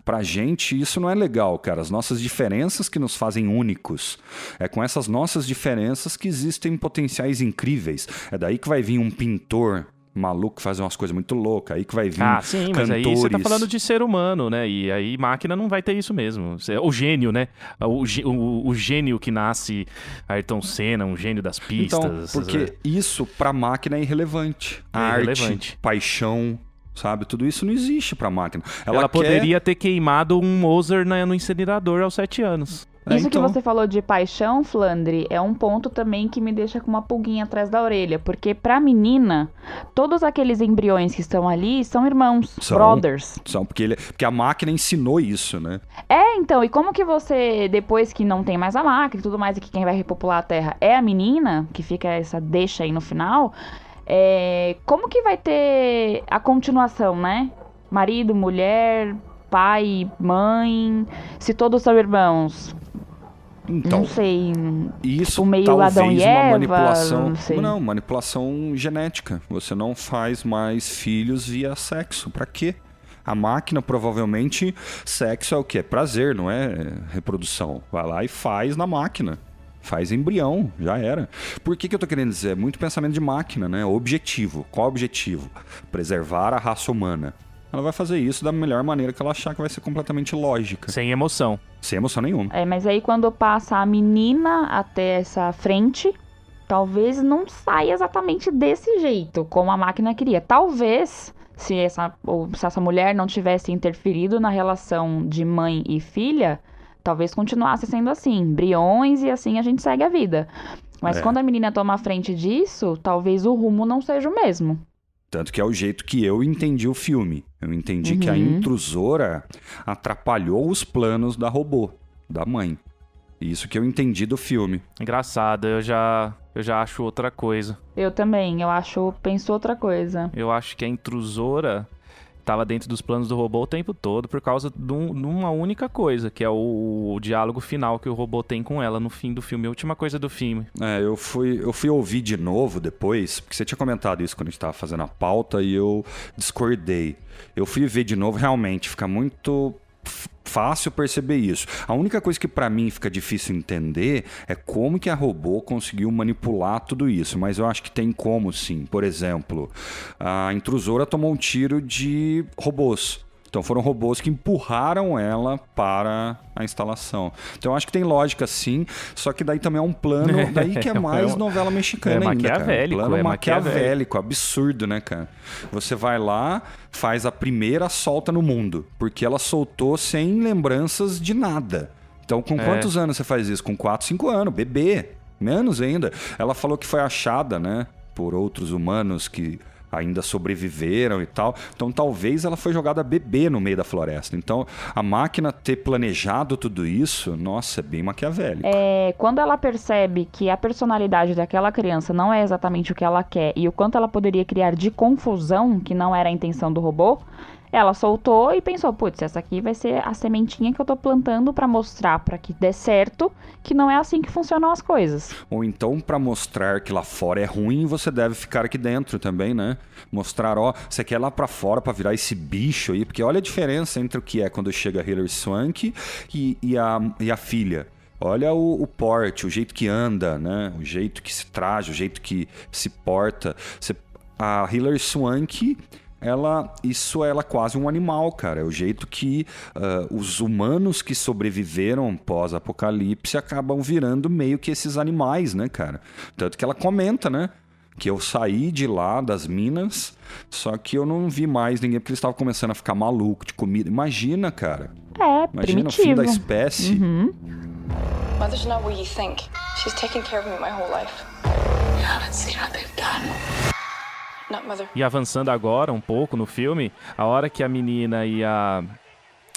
Pra gente, isso não é legal, cara. As nossas diferenças que nos fazem únicos. É com essas nossas diferenças que existem potenciais incríveis. É daí que vai vir um pintor maluco que faz umas coisas muito loucas. Aí que vai vir Sim, cantores. mas aí você tá falando de ser humano, né? E aí máquina não vai ter isso mesmo. O gênio, né? O gênio que nasce Ayrton Senna, um gênio das pistas. Então, porque isso pra máquina é irrelevante. É Arte, irrelevante. paixão, sabe? Tudo isso não existe pra máquina. Ela poderia ter queimado um Moser no incinerador aos 7 anos. Isso então, que você falou de paixão, Flandre, é um ponto também que me deixa com uma pulguinha atrás da orelha. Porque pra menina, todos aqueles embriões que estão ali são irmãos, brothers. São, porque a máquina ensinou isso, né? Então, e como que você, depois que não tem mais a máquina e tudo mais, e que quem vai repopular a Terra é a menina, que fica essa deixa aí no final, como que vai ter a continuação, né? Marido, mulher, pai, mãe, se todos são irmãos... Então, não sei, isso tipo, meio talvez Adão e uma Eva, manipulação. não sei. Não, manipulação genética. Você não faz mais filhos via sexo. Pra quê? A máquina, provavelmente, sexo é o quê? Prazer, não é reprodução. Vai lá e faz na máquina. Faz embrião, já era. Por que eu tô querendo dizer? Muito pensamento de máquina, né? Objetivo. Qual o objetivo? Preservar a raça humana. Ela vai fazer isso da melhor maneira que ela achar que vai ser completamente lógica. Sem emoção. Sem emoção nenhuma. Mas aí quando passa a menina até essa frente, talvez não saia exatamente desse jeito, como a máquina queria. Talvez, se essa mulher não tivesse interferido na relação de mãe e filha, talvez continuasse sendo assim, embriões, e assim a gente segue a vida. Mas quando a menina toma a frente disso, talvez o rumo não seja o mesmo. Tanto que é o jeito que eu entendi o filme. Eu entendi que a intrusora atrapalhou os planos da robô, da mãe. Isso que eu entendi do filme. Engraçado, eu já acho outra coisa. Eu também, penso outra coisa. Eu acho que a intrusora estava dentro dos planos do robô o tempo todo por causa de uma única coisa, que é o diálogo final que o robô tem com ela no fim do filme, a última coisa do filme. Eu fui ouvir de novo depois, porque você tinha comentado isso quando a gente estava fazendo a pauta e eu discordei. Eu fui ver de novo, realmente, fica muito fácil perceber isso. A única coisa que pra mim fica difícil entender é como que a robô conseguiu manipular tudo isso, mas eu acho que tem como sim. Por exemplo, a intrusora tomou um tiro de robôs. Então foram robôs que empurraram ela para a instalação. Então eu acho que tem lógica sim, só que daí também é um plano, daí que é mais novela mexicana ainda, cara. Plano maquiavélico, absurdo, né, cara? Você vai lá, faz a primeira, solta no mundo, porque ela soltou sem lembranças de nada. Então com quantos anos você faz isso? Com 4, 5 anos, bebê, menos ainda. Ela falou que foi achada, né, por outros humanos que ainda sobreviveram e tal. Então talvez ela foi jogada bebê no meio da floresta. Então a máquina ter planejado tudo isso, nossa, é bem maquiavélico. Quando ela percebe que a personalidade daquela criança não é exatamente o que ela quer e o quanto ela poderia criar de confusão, que não era a intenção do robô, ela soltou e pensou, putz, essa aqui vai ser a sementinha que eu tô plantando pra mostrar pra que dê certo, que não é assim que funcionam as coisas. Ou então, pra mostrar que lá fora é ruim, você deve ficar aqui dentro também, né? Mostrar, você quer ir lá pra fora pra virar esse bicho aí, porque olha a diferença entre o que é quando chega a Hilary Swank e a filha. Olha o porte, o jeito que anda, né? O jeito que se traja, o jeito que se porta. A Hilary Swank... Ela é quase um animal, cara. É o jeito que os humanos que sobreviveram pós-apocalipse acabam virando meio que esses animais, né, cara? Tanto que ela comenta, né? Que eu saí de lá, das minas, só que eu não vi mais ninguém, porque eles estavam começando a ficar maluco de comida. Imagina, cara. Imagina primitivo. O fim da espécie. Mother's not what you think. She's taken care of me my whole life. You haven't seen what they've done. Not mother. E avançando agora um pouco no filme, a hora que a menina e a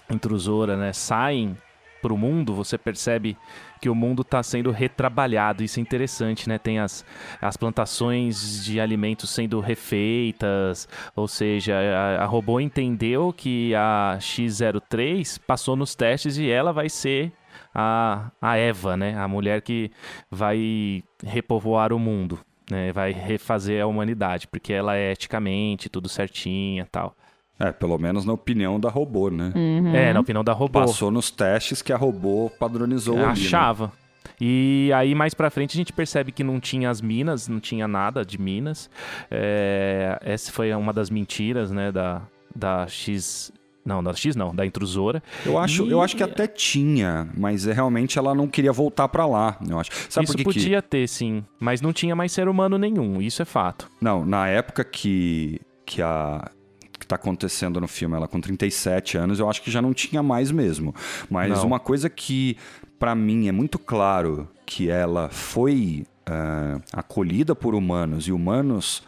intrusora, né, saem pro mundo, você percebe que o mundo está sendo retrabalhado. Isso é interessante, né? Tem as plantações de alimentos sendo refeitas, ou seja, a robô entendeu que a X-03 passou nos testes e ela vai ser a Eva, né? A mulher que vai repovoar o mundo, né? Vai refazer a humanidade, porque ela é eticamente tudo certinha e tal. Pelo menos na opinião da robô, né? Na opinião da robô. Passou nos testes que a robô padronizou ali, achava. Né? E aí, mais pra frente, a gente percebe que não tinha as minas, não tinha nada de minas. Essa foi uma das mentiras, né, da X... Não, da intrusora. Eu acho que até tinha, mas realmente ela não queria voltar pra lá, eu acho. Sabe isso podia ter, sim, mas não tinha mais ser humano nenhum, isso é fato. Não, na época que tá acontecendo no filme, ela com 37 anos, eu acho que já não tinha mais mesmo. Mas uma coisa que, pra mim, é muito claro que ela foi acolhida por humanos e humanos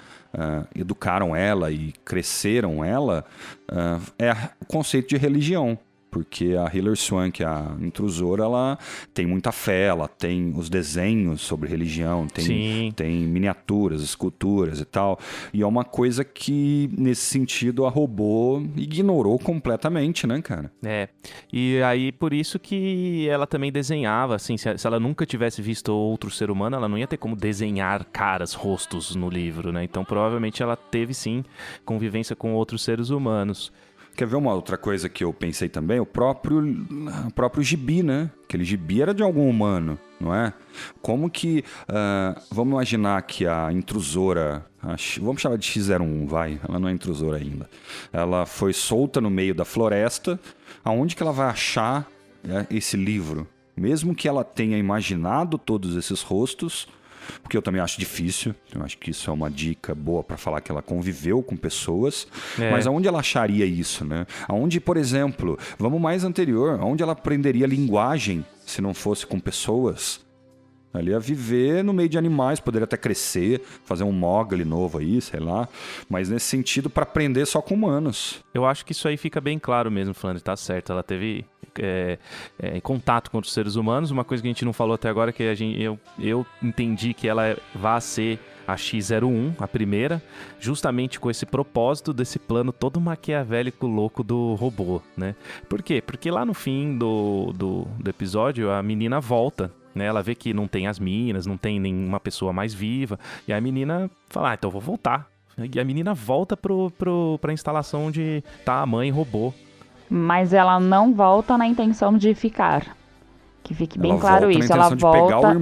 educaram ela e cresceram ela, é o conceito de religião. Porque a Hilary Swank, a intrusora, ela tem muita fé, ela tem os desenhos sobre religião, tem miniaturas, esculturas e tal. E é uma coisa que, nesse sentido, a robô ignorou completamente, né, cara? E aí por isso que ela também desenhava, assim, se ela nunca tivesse visto outro ser humano, ela não ia ter como desenhar caras, rostos no livro, né? Então provavelmente ela teve, sim, convivência com outros seres humanos. Quer ver uma outra coisa que eu pensei também? O próprio gibi, né? Aquele gibi era de algum humano, não é? Como que... vamos imaginar que a intrusora... vamos chamar de X01, vai. Ela não é intrusora ainda. Ela foi solta no meio da floresta. Aonde que ela vai achar esse livro? Mesmo que ela tenha imaginado todos esses rostos... Porque eu também acho difícil. Eu acho que isso é uma dica boa para falar que ela conviveu com pessoas. Mas aonde ela acharia isso, né? Aonde, por exemplo, vamos mais anterior, aonde ela aprenderia linguagem se não fosse com pessoas? Ela ia viver no meio de animais, poderia até crescer, fazer um Mowgli novo aí, sei lá. Mas nesse sentido, para aprender só com humanos. Eu acho que isso aí fica bem claro mesmo, Flandre, tá certo. Ela teve em contato com os seres humanos. Uma coisa que a gente não falou até agora, que eu entendi que ela vai ser a X01, a primeira, justamente com esse propósito desse plano todo maquiavélico louco do robô, né? Por quê? Porque lá no fim do episódio, a menina volta, né? Ela vê que não tem as minas, não tem nenhuma pessoa mais viva, e a menina fala, então eu vou voltar. E a menina volta pra instalação onde tá a mãe robô. Mas ela não volta na intenção de ficar. Que fique bem claro isso. Ela volta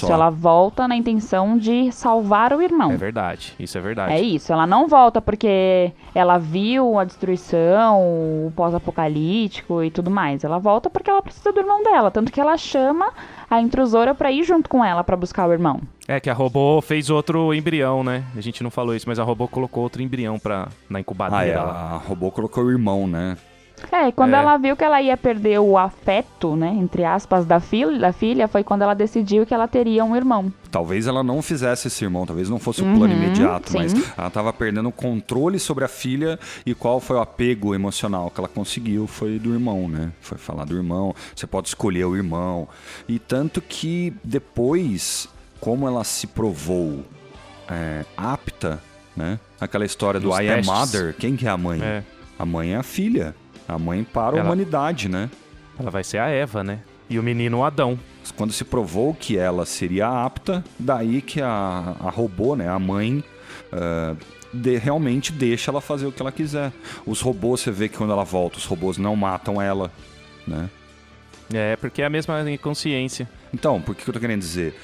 ela volta na intenção de salvar o irmão. É verdade, isso é verdade. É isso, ela não volta porque ela viu a destruição, o pós-apocalíptico e tudo mais. Ela volta porque ela precisa do irmão dela, tanto que ela chama a intrusora pra ir junto com ela pra buscar o irmão. Que a robô fez outro embrião, né? A gente não falou isso, mas a robô colocou outro embrião na incubadeira. A robô colocou o irmão, né? E quando ela viu que ela ia perder o afeto, né, entre aspas, da filha, foi quando ela decidiu que ela teria um irmão. Talvez ela não fizesse esse irmão, talvez não fosse o plano imediato, sim. Mas ela estava perdendo o controle sobre a filha e qual foi o apego emocional que ela conseguiu foi do irmão, né? Foi falar do irmão, você pode escolher o irmão. E tanto que depois, como ela se provou apta, né? Aquela história do I am mother, quem que é a mãe? A mãe é a filha. A mãe para a humanidade, né? Ela vai ser a Eva, né? E o menino o Adão. Quando se provou que ela seria apta, daí que a robô, né? A mãe realmente deixa ela fazer o que ela quiser. Os robôs, você vê que quando ela volta, os robôs não matam ela, né? Porque é a mesma consciência. Então, por que eu tô querendo dizer?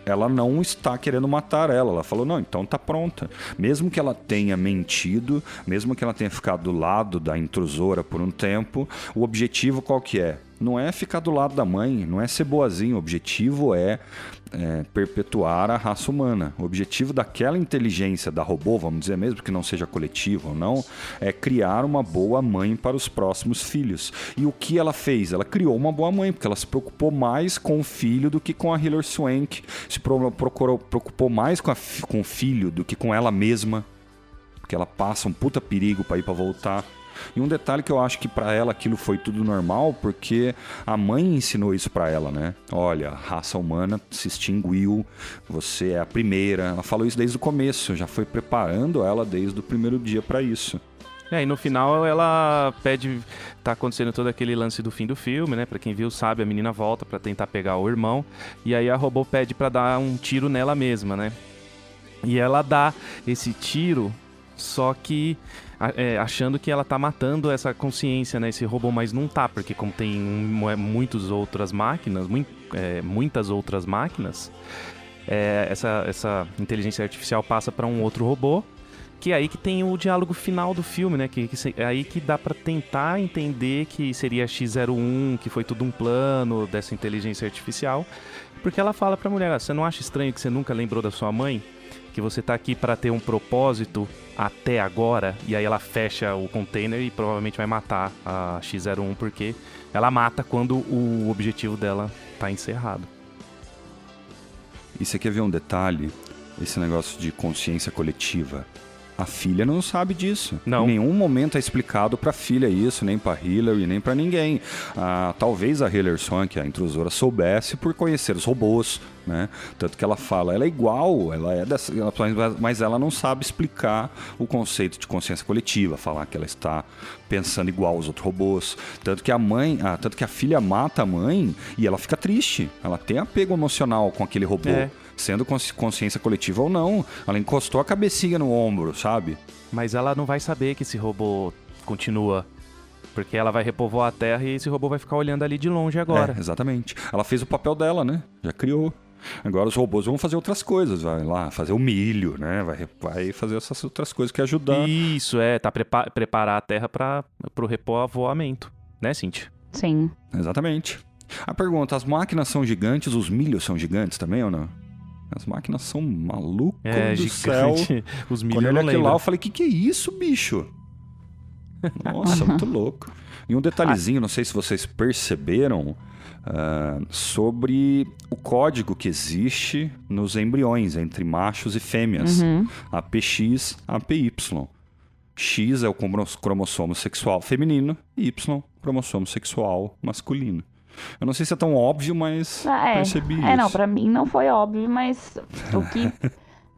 Ela não está querendo matar ela. Ela falou, não, então tá pronta. Mesmo que ela tenha mentido, mesmo que ela tenha ficado do lado da intrusora por um tempo, o objetivo qual que é? Não é ficar do lado da mãe, não é ser boazinho. O objetivo é perpetuar a raça humana. O objetivo daquela inteligência da robô, vamos dizer mesmo que não seja coletiva ou não, é criar uma boa mãe para os próximos filhos. E o que ela fez? Ela criou uma boa mãe, porque ela se preocupou mais com o filho do que com a Hilary Swank. Se preocupou mais com o filho do que com ela mesma, porque ela passa um puta perigo para ir para voltar. E um detalhe que eu acho que pra ela aquilo foi tudo normal, porque a mãe ensinou isso pra ela, né? Olha, a raça humana se extinguiu, você é a primeira. Ela falou isso desde o começo, já foi preparando ela desde o primeiro dia pra isso. E no final ela pede... Tá acontecendo todo aquele lance do fim do filme, né? Pra quem viu sabe, a menina volta pra tentar pegar o irmão. E aí a robô pede pra dar um tiro nela mesma, né? E ela dá esse tiro, só que achando que ela tá matando essa consciência, né? Esse robô, mas não tá, porque como tem muitas outras máquinas, essa inteligência artificial passa pra um outro robô, que é aí que tem o diálogo final do filme, né? Que é aí que dá pra tentar entender que seria X-01, que foi tudo um plano dessa inteligência artificial. Porque ela fala pra mulher, você não acha estranho que você nunca lembrou da sua mãe? Que você tá aqui pra ter um propósito até agora? E aí ela fecha o container e provavelmente vai matar a X-01, porque ela mata quando o objetivo dela tá encerrado. E você quer ver um detalhe? Esse negócio de consciência coletiva. A filha não sabe disso. Não. Em nenhum momento é explicado pra filha isso, nem pra Hillary, nem pra ninguém. Talvez a Hilary Swank, a intrusora, soubesse por conhecer os robôs, né? Tanto que ela fala, ela é igual, ela é dessa, mas ela não sabe explicar o conceito de consciência coletiva, falar que ela está pensando igual aos outros robôs. Tanto que a filha mata a mãe e ela fica triste. Ela tem apego emocional com aquele robô. Sendo consciência coletiva ou não, ela encostou a cabecinha no ombro, sabe? Mas ela não vai saber que esse robô continua, porque ela vai repovoar a Terra e esse robô vai ficar olhando ali de longe agora. Exatamente. Ela fez o papel dela, né? Já criou. Agora os robôs vão fazer outras coisas, vai lá fazer o milho, né? Vai fazer essas outras coisas que ajudar. Isso, preparar a Terra para o repovoamento, né, Cintia? Sim. Exatamente. A pergunta, as máquinas são gigantes, os milhos são gigantes também ou não? As máquinas são malucas do gigante. céu. Os milhos Quando eu não olhei aquilo lembro. lá, eu falei, que é isso, bicho? Nossa, muito louco. E um detalhezinho, não sei se vocês perceberam, sobre o código que existe nos embriões, entre machos e fêmeas. APX, APY. X é o cromossomo sexual feminino e Y, cromossomo sexual masculino. Eu não sei se é tão óbvio, mas percebi isso. Não, pra mim não foi óbvio, mas o que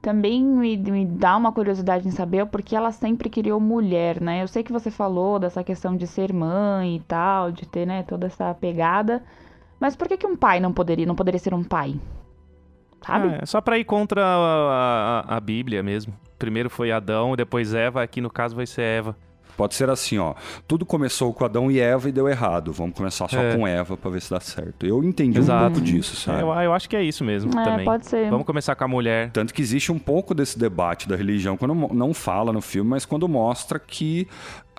também me dá uma curiosidade em saber é porque ela sempre criou mulher, né? Eu sei que você falou dessa questão de ser mãe e tal, de ter, né, toda essa pegada, mas por que um pai não poderia ser um pai? Sabe? Só pra ir contra a Bíblia mesmo. Primeiro foi Adão, depois Eva, aqui no caso vai ser Eva. Pode ser assim, ó. Tudo começou com Adão e Eva e deu errado. Vamos começar só com Eva pra ver se dá certo. Eu entendi um pouco disso, sabe? Eu acho que é isso mesmo também. Pode ser. Vamos começar com a mulher. Tanto que existe um pouco desse debate da religião, quando não fala no filme, mas quando mostra que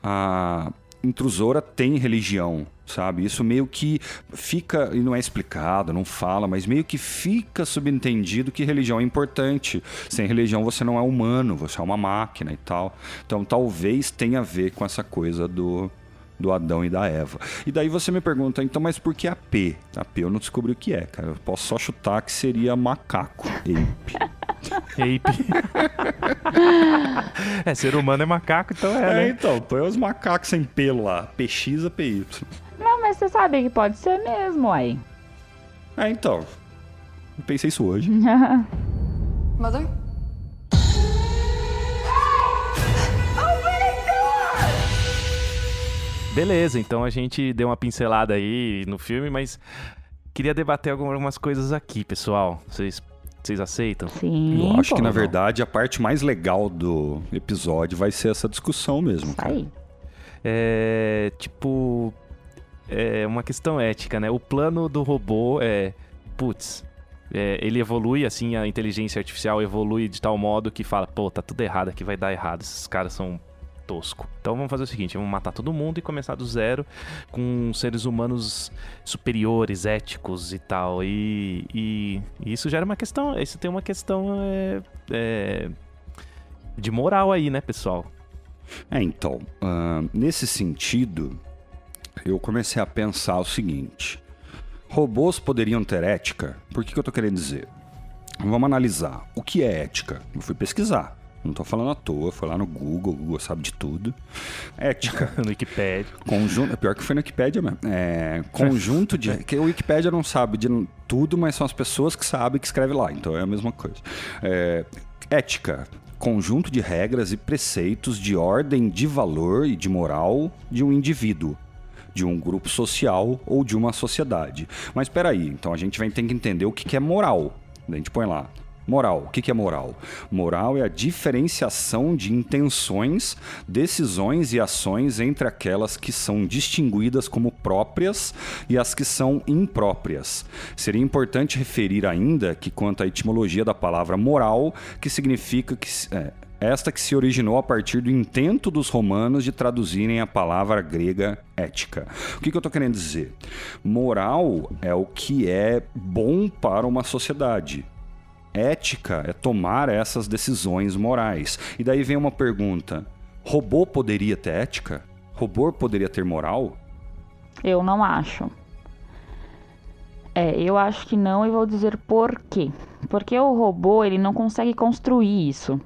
a intrusora tem religião, sabe? Isso meio que fica, e não é explicado, não fala, mas meio que fica subentendido que religião é importante. Sem religião você não é humano, você é uma máquina e tal. Então talvez tenha a ver com essa coisa do Adão e da Eva. E daí você me pergunta, então, mas por que a P? A P eu não descobri o que é, cara. Eu posso só chutar que seria macaco, ape. Ser humano é macaco, então né? Então, põe os macacos sem pelo lá. PX a PY. Não, mas você sabe que pode ser mesmo, aí. Então. Eu pensei isso hoje. Mother? Beleza, então a gente deu uma pincelada aí no filme, mas queria debater algumas coisas aqui, pessoal. Vocês aceitam? Sim. Eu acho que, na verdade, a parte mais legal do episódio vai ser essa discussão mesmo. Cara. Aí. É uma questão ética, né? O plano do robô ele evolui, assim, a inteligência artificial evolui de tal modo que fala, tá tudo errado aqui, vai dar errado, esses caras são tosco. Então vamos fazer o seguinte, vamos matar todo mundo e começar do zero com seres humanos superiores, éticos e tal. E isso gera uma questão, isso tem uma questão de moral aí, né, pessoal? Então, nesse sentido, eu comecei a pensar o seguinte, robôs poderiam ter ética? Por que eu tô querendo dizer? Vamos analisar. O que é ética? Eu fui pesquisar. Não tô falando à toa, foi lá no Google, o Google sabe de tudo. Ética. No Wikipedia. Pior que foi no Wikipedia mesmo. Conjunto de... que o Wikipedia não sabe de tudo, mas são as pessoas que sabem que escrevem lá. Então é a mesma coisa. Ética. conjunto de regras e preceitos de ordem de valor e de moral de um indivíduo, de um grupo social ou de uma sociedade. Mas espera aí, então a gente vai ter que entender o que é moral. A gente põe lá. Moral. O que é moral? Moral é a diferenciação de intenções, decisões e ações entre aquelas que são distinguidas como próprias e as que são impróprias. Seria importante referir ainda que quanto à etimologia da palavra moral, que significa que esta que se originou a partir do intento dos romanos de traduzirem a palavra grega ética. O que eu estou querendo dizer? Moral é o que é bom para uma sociedade. Ética é tomar essas decisões morais. E daí vem uma pergunta: robô poderia ter ética? Robô poderia ter moral? Eu não acho. Eu acho que não, e vou dizer por quê. Porque o robô, ele não consegue construir isso.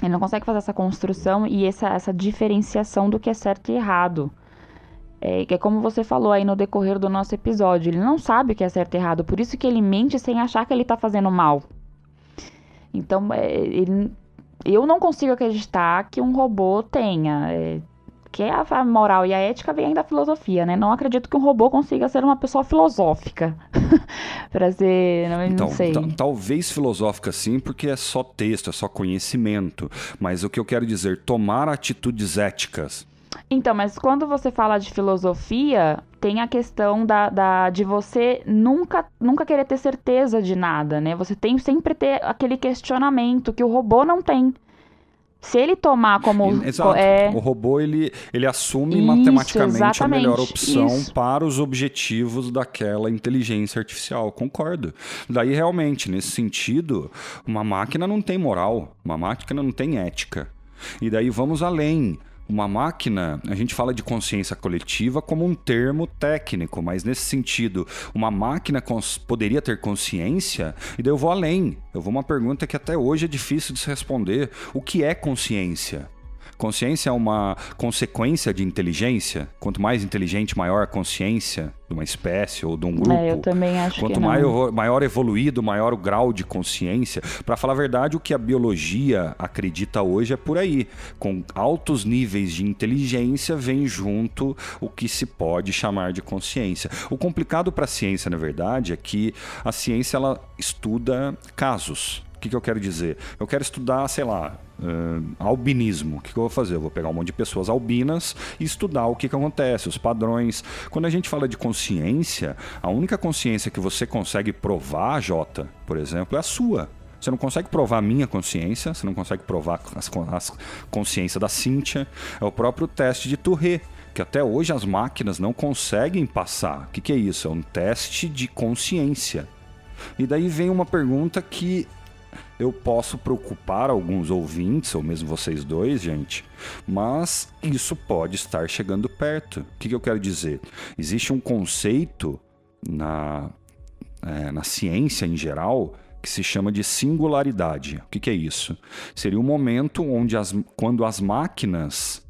Ele não consegue fazer essa construção e essa diferenciação do que é certo e errado. Que é como você falou aí no decorrer do nosso episódio. Ele não sabe o que é certo e errado. Por isso que ele mente sem achar que ele tá fazendo mal. Então, eu não consigo acreditar que um robô tenha. Que a moral e a ética vem da filosofia, né? Não acredito que um robô consiga ser uma pessoa filosófica. Pra ser... Não sei. Talvez filosófica sim, porque é só texto, é só conhecimento. Mas o que eu quero dizer, tomar atitudes éticas. Então, mas quando você fala de filosofia, tem a questão de você nunca querer ter certeza de nada, né? Você tem sempre ter aquele questionamento que o robô não tem. Se ele tomar como... Exato. O robô, ele assume matematicamente a melhor opção para os objetivos daquela inteligência artificial. Concordo. Daí, realmente, nesse sentido, uma máquina não tem moral. Uma máquina não tem ética. E daí vamos além. Uma máquina, a gente fala de consciência coletiva como um termo técnico, mas nesse sentido, uma máquina poderia ter consciência? E daí eu vou além. Eu vou uma pergunta que até hoje é difícil de se responder. O que é consciência? Consciência é uma consequência de inteligência? Quanto mais inteligente, maior a consciência de uma espécie ou de um grupo. Eu também acho Quanto que não. maior evoluído, maior o grau de consciência. Para falar a verdade, o que a biologia acredita hoje é por aí. Com altos níveis de inteligência vem junto o que se pode chamar de consciência. O complicado para a ciência, na verdade, é que a ciência ela estuda casos. O que eu quero dizer? Eu quero estudar, sei lá, albinismo. O que eu vou fazer? Eu vou pegar um monte de pessoas albinas e estudar o que acontece, os padrões. Quando a gente fala de consciência, a única consciência que você consegue provar, Jota, por exemplo, é a sua. Você não consegue provar a minha consciência, você não consegue provar a consciência da Cíntia. É o próprio teste de Tourette, que até hoje as máquinas não conseguem passar. O que é isso? É um teste de consciência. E daí vem uma pergunta que eu posso preocupar alguns ouvintes, ou mesmo vocês dois, gente, mas isso pode estar chegando perto. O que eu quero dizer? Existe um conceito na ciência em geral que se chama de singularidade. O que é isso? Seria um momento quando as máquinas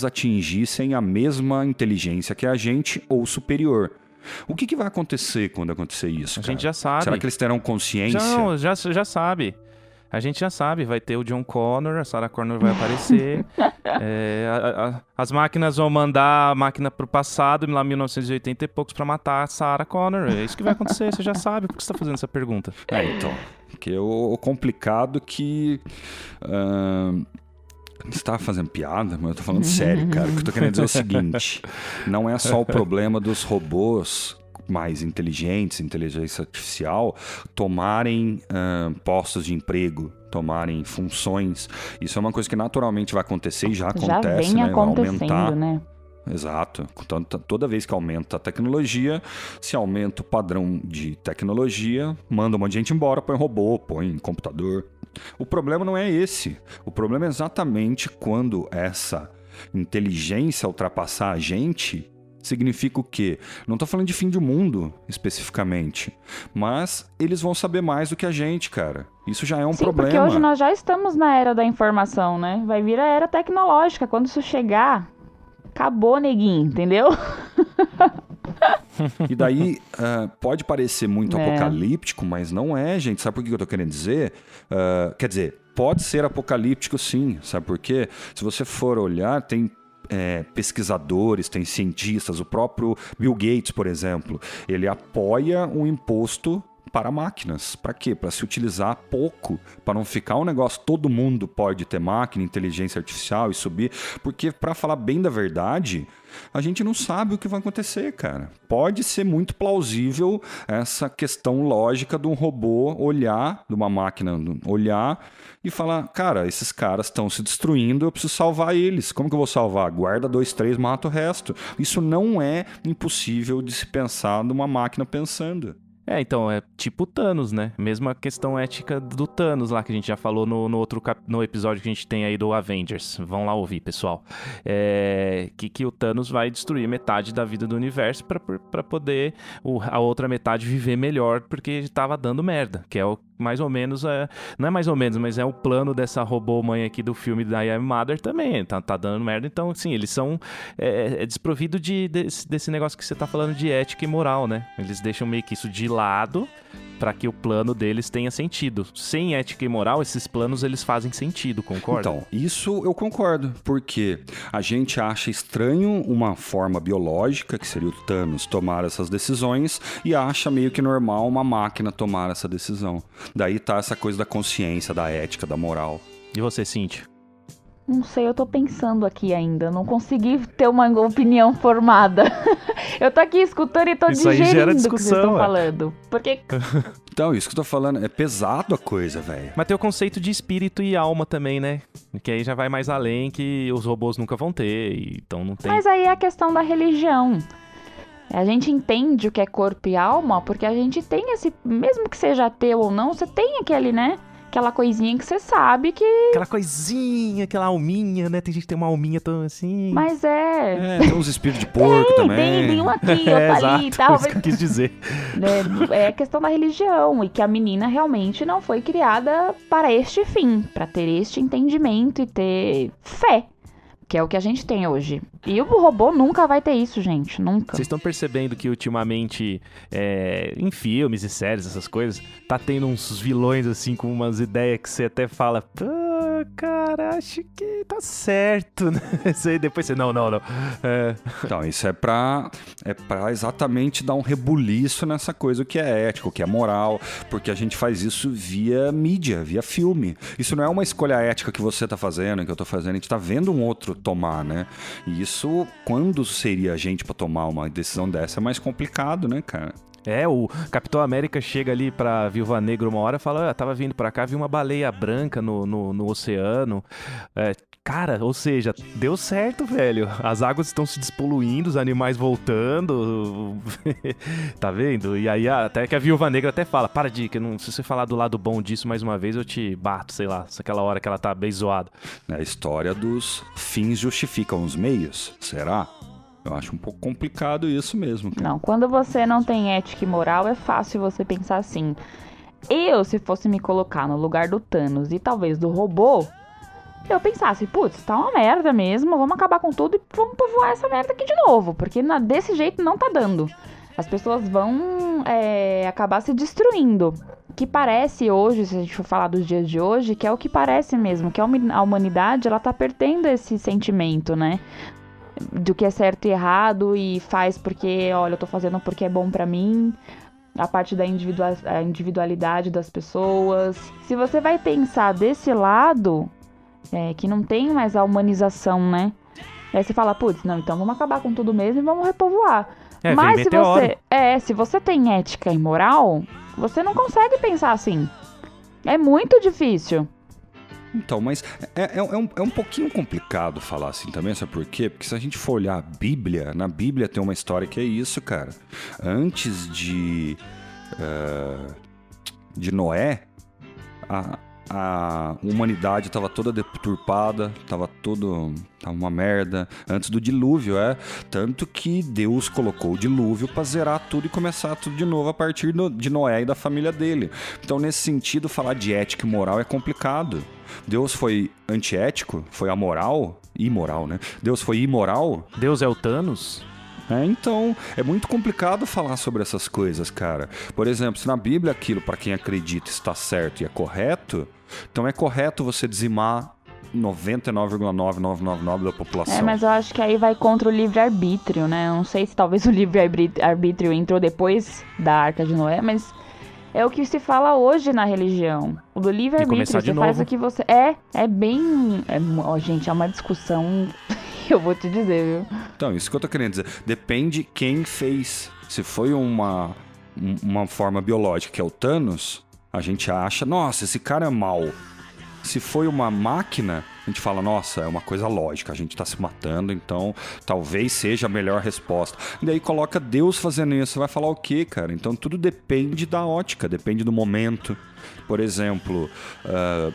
atingissem a mesma inteligência que a gente ou superior. O que vai acontecer quando acontecer isso, cara? A gente já sabe. Será que eles terão consciência? Não, já sabe. A gente já sabe. Vai ter o John Connor, a Sarah Connor vai aparecer. As máquinas vão mandar a máquina pro passado, lá em 1980 e poucos, pra matar a Sarah Connor. É isso que vai acontecer, você já sabe. Por que você tá fazendo essa pergunta? Então. Porque o complicado que... Você tava fazendo piada, mas eu tô falando sério, cara. O que eu tô querendo dizer é o seguinte: não é só o problema dos robôs mais inteligentes, inteligência artificial, tomarem postos de emprego, tomarem funções. Isso é uma coisa que naturalmente vai acontecer e já acontece, vem né? acontecendo, vai aumentar. né? Exato. Toda vez que aumenta a tecnologia, se aumenta o padrão de tecnologia, manda um monte de gente embora, põe robô, põe computador. O problema não é esse. O problema é exatamente quando essa inteligência ultrapassar a gente, significa o quê? Não estou falando de fim de mundo, especificamente. Mas eles vão saber mais do que a gente, cara. Isso já é um problema. Porque hoje nós já estamos na era da informação, né? Vai vir a era tecnológica. Quando isso chegar, acabou, neguinho, entendeu? E daí, pode parecer muito apocalíptico, mas não é, gente. Sabe por que eu tô querendo dizer? Quer dizer, pode ser apocalíptico sim. Sabe por quê? Se você for olhar, tem pesquisadores, tem cientistas, o próprio Bill Gates, por exemplo, ele apoia um imposto para máquinas. Para quê? Para se utilizar pouco, para não ficar um negócio, todo mundo pode ter máquina, inteligência artificial e subir, porque, para falar bem da verdade, a gente não sabe o que vai acontecer, cara. Pode ser muito plausível essa questão lógica de um robô olhar, de uma máquina olhar e falar, cara, esses caras estão se destruindo, eu preciso salvar eles. Como que eu vou salvar? Guarda 2, 3, mata o resto. Isso não é impossível de se pensar numa máquina pensando. Então, é tipo o Thanos, né? Mesma questão ética do Thanos lá, que a gente já falou no episódio que a gente tem aí do Avengers. Vão lá ouvir, pessoal. Que o Thanos vai destruir metade da vida do universo pra poder a outra metade viver melhor, porque tava dando merda, que é o mais ou menos, não é mais ou menos, mas é o plano dessa robô-mãe aqui do filme da I Am Mother também, tá dando merda. Então, assim, eles são desprovidos desse negócio que você tá falando de ética e moral, né? Eles deixam meio que isso de lado para que o plano deles tenha sentido. Sem ética e moral, esses planos eles fazem sentido, concorda? Então, isso eu concordo, porque a gente acha estranho uma forma biológica, que seria o Thanos, tomar essas decisões, e acha meio que normal uma máquina tomar essa decisão. Daí tá essa coisa da consciência, da ética, da moral. E você, Cíntia? Não sei, eu tô pensando aqui ainda. Não consegui ter uma opinião formada. Eu tô aqui escutando e tô digerindo o que vocês estão falando. Porque... Então, isso que eu tô falando, é pesado a coisa, velho. Mas tem o conceito de espírito e alma também, né? Que aí já vai mais além, que os robôs nunca vão ter, então não tem... Mas aí é a questão da religião. A gente entende o que é corpo e alma, porque a gente tem esse... Mesmo que seja ateu ou não, você tem aquele, né? Aquela coisinha que você sabe que... Aquela coisinha, aquela alminha, né? Tem gente que tem uma alminha tão assim... Mas tem uns espíritos de porco também. Tem um aqui, outro ali e tal. Isso que eu quis dizer. É a questão da religião. E que a menina realmente não foi criada para este fim. Para ter este entendimento e ter fé. Que é o que a gente tem hoje. E o robô nunca vai ter isso, gente. Nunca. Vocês estão percebendo que ultimamente, em filmes e séries, essas coisas, tá tendo uns vilões, assim, com umas ideias que você até fala... cara, acho que tá certo, né? Isso aí depois você... Não. Então, isso é pra exatamente dar um rebuliço nessa coisa, o que é ético, o que é moral, porque a gente faz isso via mídia, via filme. Isso não é uma escolha ética que você tá fazendo, que eu tô fazendo, a gente tá vendo um outro tomar, né? E isso, quando seria a gente pra tomar uma decisão dessa, é mais complicado, né, cara? O Capitão América chega ali pra Viúva Negra uma hora e fala, tava vindo pra cá, vi uma baleia branca no oceano. Cara, ou seja, deu certo, velho. As águas estão se despoluindo, os animais voltando. Tá vendo? E aí até que a Viúva Negra até fala, para de, que não, se você falar do lado bom disso mais uma vez, eu te bato, sei lá, aquela hora que ela tá bem zoada. É a história dos fins justificam os meios, será? Eu acho um pouco complicado isso mesmo. Não, quando você não tem ética e moral, é fácil você pensar assim. Eu, se fosse me colocar no lugar do Thanos e talvez do robô, eu pensasse, putz, tá uma merda mesmo, vamos acabar com tudo e vamos povoar essa merda aqui de novo, porque desse jeito não tá dando. As pessoas vão acabar se destruindo. Que parece hoje, se a gente for falar dos dias de hoje, que é o que parece mesmo, que a humanidade, ela tá perdendo esse sentimento, né? Do que é certo e errado e faz porque, olha, eu tô fazendo porque é bom pra mim, a parte da individualidade das pessoas. Se você vai pensar desse lado, que não tem mais a humanização, né? Aí você fala, putz, não, então vamos acabar com tudo mesmo e vamos repovoar. Mas se você tem ética e moral, você não consegue pensar assim. É muito difícil. Então, mas é um pouquinho complicado falar assim também, sabe por quê? Porque se a gente for olhar a Bíblia, na Bíblia tem uma história que é isso, cara. Antes de Noé, a humanidade estava toda deturpada, estava uma merda, antes do dilúvio, tanto que Deus colocou o dilúvio para zerar tudo e começar tudo de novo a partir de Noé e da família dele. Então, nesse sentido, falar de ética e moral é complicado. Deus foi antiético? Foi amoral? Imoral, né? Deus foi imoral? Deus é o Thanos? Então, é muito complicado falar sobre essas coisas, cara. Por exemplo, se na Bíblia aquilo, para quem acredita, está certo e é correto, então é correto você dizimar 99,9999 da população. Mas eu acho que aí vai contra o livre-arbítrio, né? Eu não sei se talvez o livre-arbítrio entrou depois da Arca de Noé, mas é o que se fala hoje na religião. O do livre-arbítrio, você faz o que você... É bem... gente, é uma discussão... Eu vou te dizer, viu? Então, isso que eu tô querendo dizer. Depende quem fez. Se foi uma forma biológica, que é o Thanos, a gente acha, nossa, esse cara é mau. Se foi uma máquina, a gente fala, nossa, é uma coisa lógica, a gente tá se matando, então talvez seja a melhor resposta. E daí coloca Deus fazendo isso, você vai falar o quê, cara? Então tudo depende da ótica, depende do momento. Por exemplo,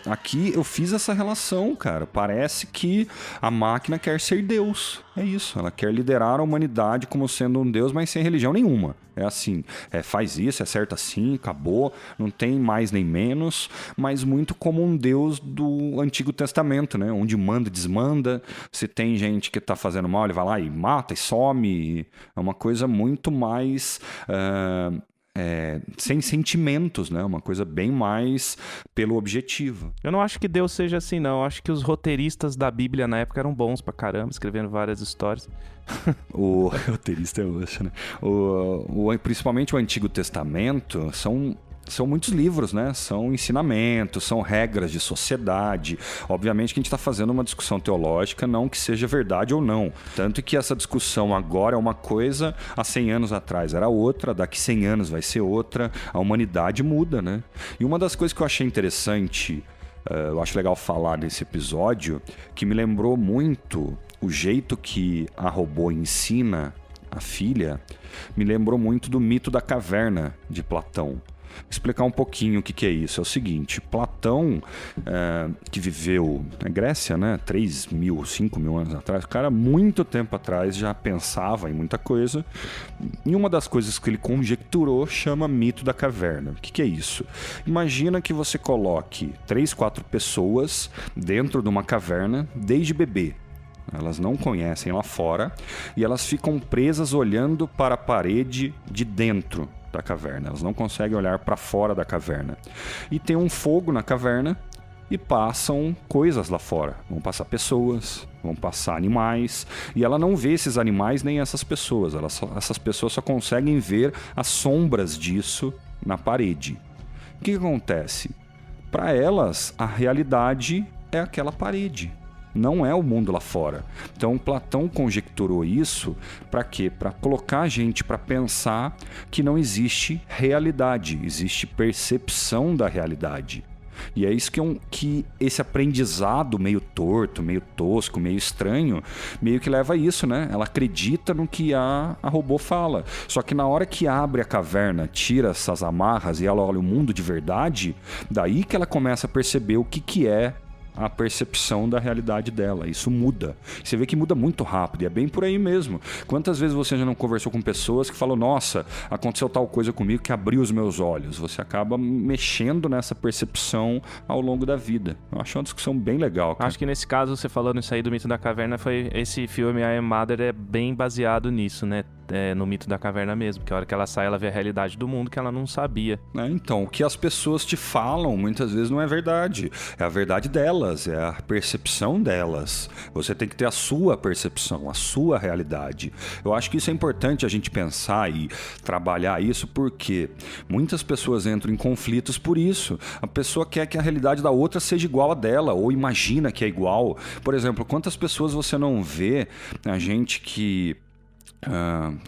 aqui eu fiz essa relação, cara. Parece que a máquina quer ser Deus. É isso, ela quer liderar a humanidade como sendo um Deus, mas sem religião nenhuma. É assim, faz isso, é certo assim, acabou, não tem mais nem menos, mas muito como um Deus do Antigo Testamento, né? Onde manda e desmanda. Se tem gente que tá fazendo mal, ele vai lá e mata e some. É uma coisa muito mais... sem sentimentos, né? Uma coisa bem mais pelo objetivo. Eu não acho que Deus seja assim, não. Eu acho que os roteiristas da Bíblia na época eram bons pra caramba, escrevendo várias histórias. O roteirista é osso, né? Principalmente o Antigo Testamento são muitos livros, né? São ensinamentos, são regras de sociedade. Obviamente que a gente está fazendo uma discussão teológica, não que seja verdade ou não. Tanto que essa discussão agora é uma coisa, há 100 anos atrás era outra, daqui 100 anos vai ser outra. A humanidade muda, né? E uma das coisas que eu achei interessante, eu acho legal falar desse episódio, que me lembrou muito o jeito que a robô ensina a filha, me lembrou muito do mito da caverna de Platão. Explicar um pouquinho o que é isso. É o seguinte, Platão, que viveu na Grécia, né, 3.000, 5.000 anos atrás, o cara muito tempo atrás já pensava em muita coisa, e uma das coisas que ele conjecturou chama mito da caverna. O que é isso? Imagina que você coloque 3, 4 pessoas dentro de uma caverna desde bebê. Elas não conhecem lá fora e elas ficam presas olhando para a parede de dentro da caverna. Elas não conseguem olhar para fora da caverna. E tem um fogo na caverna e passam coisas lá fora. Vão passar pessoas, vão passar animais. E ela não vê esses animais nem essas pessoas. Essas pessoas só conseguem ver as sombras disso na parede. O que acontece? Para elas, a realidade é aquela parede. Não é o mundo lá fora. Então, Platão conjecturou isso para quê? Para colocar a gente para pensar que não existe realidade, existe percepção da realidade. E é isso que esse aprendizado meio torto, meio tosco, meio estranho, meio que leva a isso, né? Ela acredita no que a robô fala. Só que na hora que abre a caverna, tira essas amarras e ela olha o mundo de verdade, daí que ela começa a perceber o que é a percepção da realidade dela. Isso muda. Você vê que muda muito rápido, e é bem por aí mesmo. Quantas vezes você já não conversou com pessoas que falam, nossa, aconteceu tal coisa comigo que abriu os meus olhos. Você acaba mexendo nessa percepção ao longo da vida. Eu acho uma discussão bem legal, cara. Acho que nesse caso, você falando isso aí do mito da caverna, foi esse filme, I Am Mother, é bem baseado nisso, né? No mito da caverna mesmo, que a hora que ela sai, ela vê a realidade do mundo que ela não sabia. Então, o que as pessoas te falam muitas vezes não é verdade. É a verdade delas, é a percepção delas. Você tem que ter a sua percepção, a sua realidade. Eu acho que isso é importante a gente pensar e trabalhar isso, porque muitas pessoas entram em conflitos por isso. A pessoa quer que a realidade da outra seja igual a dela, ou imagina que é igual. Por exemplo, quantas pessoas você não vê, a gente que...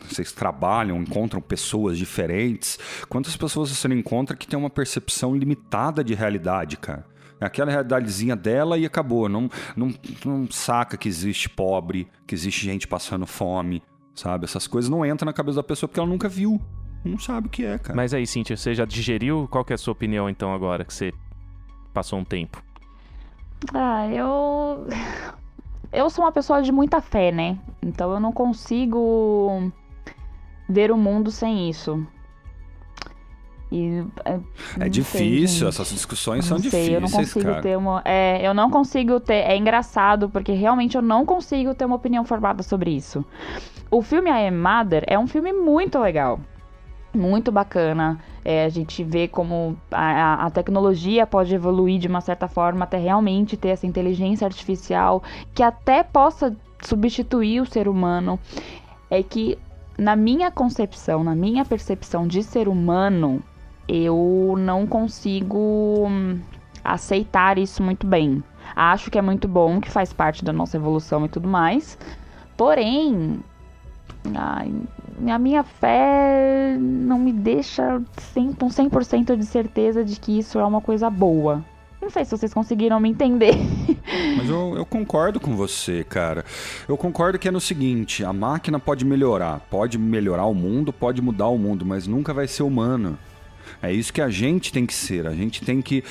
vocês trabalham, encontram pessoas diferentes. Quantas pessoas você não encontra que tem uma percepção limitada de realidade, cara? É aquela realidadezinha dela e acabou. Não saca que existe pobre, que existe gente passando fome, sabe? Essas coisas não entram na cabeça da pessoa porque ela nunca viu. Não sabe o que é, cara. Mas aí, Cíntia, você já digeriu? Qual que é a sua opinião, então, agora que você passou um tempo? Eu sou uma pessoa de muita fé, né? Então eu não consigo ver o mundo sem isso. E, É não difícil, sei, essas discussões gente. são Não sei, difíceis, eu não consigo cara. ter uma... eu não consigo ter... É engraçado, porque realmente eu não consigo ter uma opinião formada sobre isso. O filme I Am Mother é um filme muito legal. Muito bacana. A gente vê como a tecnologia pode evoluir de uma certa forma até realmente ter essa inteligência artificial que até possa substituir o ser humano. É que na minha concepção, na minha percepção de ser humano, eu não consigo aceitar isso muito bem. Acho que é muito bom, que faz parte da nossa evolução e tudo mais. Porém, a minha fé não me deixa com 100% de certeza de que isso é uma coisa boa. Não sei se vocês conseguiram me entender. Mas eu concordo com você, cara. Eu concordo que é no seguinte, a máquina pode melhorar o mundo, pode mudar o mundo, mas nunca vai ser humano. É isso que a gente tem que ser, a gente tem que...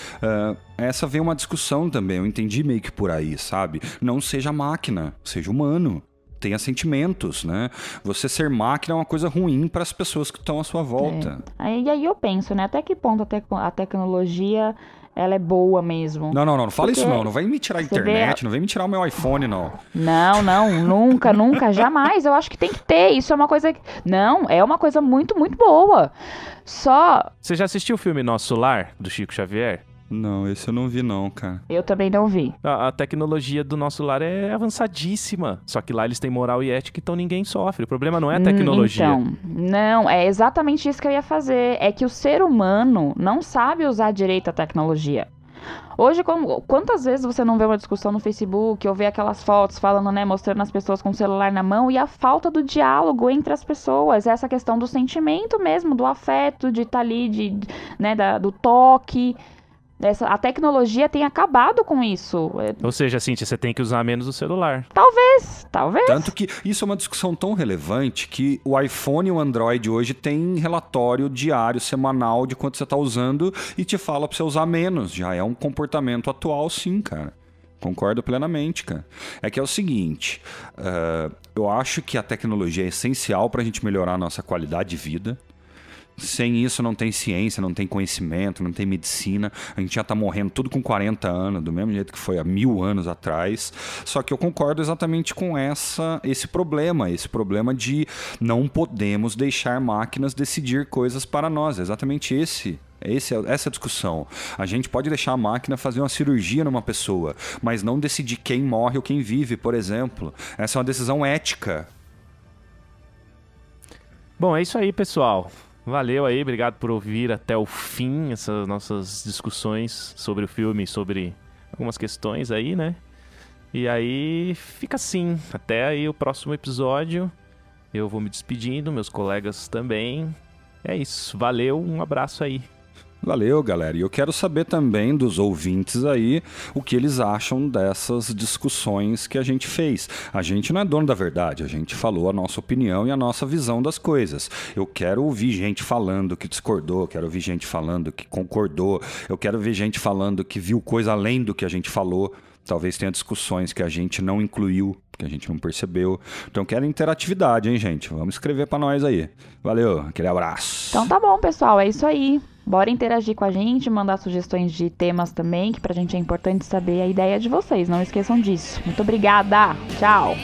essa vem uma discussão também, eu entendi meio que por aí, sabe? Não seja máquina, seja humano. Tenha sentimentos, né? Você ser máquina é uma coisa ruim para as pessoas que estão à sua volta. E aí eu penso, né? Até que ponto a tecnologia... ela é boa mesmo. Não fala Porque isso não vai me tirar a internet, não vem me tirar o meu iPhone, não. Não, nunca, jamais. Eu acho que tem que ter, isso é uma coisa... Não, é uma coisa muito, muito boa. Só... Você já assistiu o filme Nosso Lar, do Chico Xavier? Não, esse eu não vi não, cara. Eu também não vi. A tecnologia do Nosso Lar é avançadíssima. Só que lá eles têm moral e ética, então ninguém sofre. O problema não é a tecnologia. Então, não, é exatamente isso que eu ia fazer. É que o ser humano não sabe usar direito a tecnologia. Hoje, quantas vezes você não vê uma discussão no Facebook ou vê aquelas fotos falando, né, mostrando as pessoas com o celular na mão e a falta do diálogo entre as pessoas, essa questão do sentimento mesmo, do afeto, de estar ali, né, do toque... A tecnologia tem acabado com isso. Ou seja, Cíntia, você tem que usar menos o celular. Talvez. Tanto que isso é uma discussão tão relevante que o iPhone e o Android hoje tem relatório diário, semanal de quanto você está usando e te fala para você usar menos. Já é um comportamento atual, sim, cara. Concordo plenamente, cara. É que é o seguinte, eu acho que a tecnologia é essencial para a gente melhorar a nossa qualidade de vida. Sem isso não tem ciência, não tem conhecimento, não tem medicina. A gente já tá morrendo tudo com 40 anos, do mesmo jeito que foi há 1000 anos atrás. Só que eu concordo exatamente com esse problema de não podemos deixar máquinas decidir coisas para nós. É exatamente essa discussão. A gente pode deixar a máquina fazer uma cirurgia numa pessoa, mas não decidir quem morre ou quem vive, por exemplo. Essa é uma decisão ética. Bom, é isso aí, pessoal. Valeu aí, obrigado por ouvir até o fim essas nossas discussões sobre o filme, sobre algumas questões aí, né? E aí fica assim, até aí o próximo episódio. Eu vou me despedindo, meus colegas também. É isso, valeu, um abraço aí. Valeu, galera. E eu quero saber também dos ouvintes aí o que eles acham dessas discussões que a gente fez. A gente não é dono da verdade, a gente falou a nossa opinião e a nossa visão das coisas. Eu quero ouvir gente falando que discordou, quero ouvir gente falando que concordou, eu quero ver gente falando que viu coisa além do que a gente falou. Talvez tenha discussões que a gente não incluiu, que a gente não percebeu. Então quero interatividade, hein, gente? Vamos escrever pra nós aí. Valeu, aquele abraço. Então tá bom, pessoal, é isso aí. Bora interagir com a gente, mandar sugestões de temas também, que pra gente é importante saber a ideia de vocês. Não esqueçam disso. Muito obrigada. Tchau.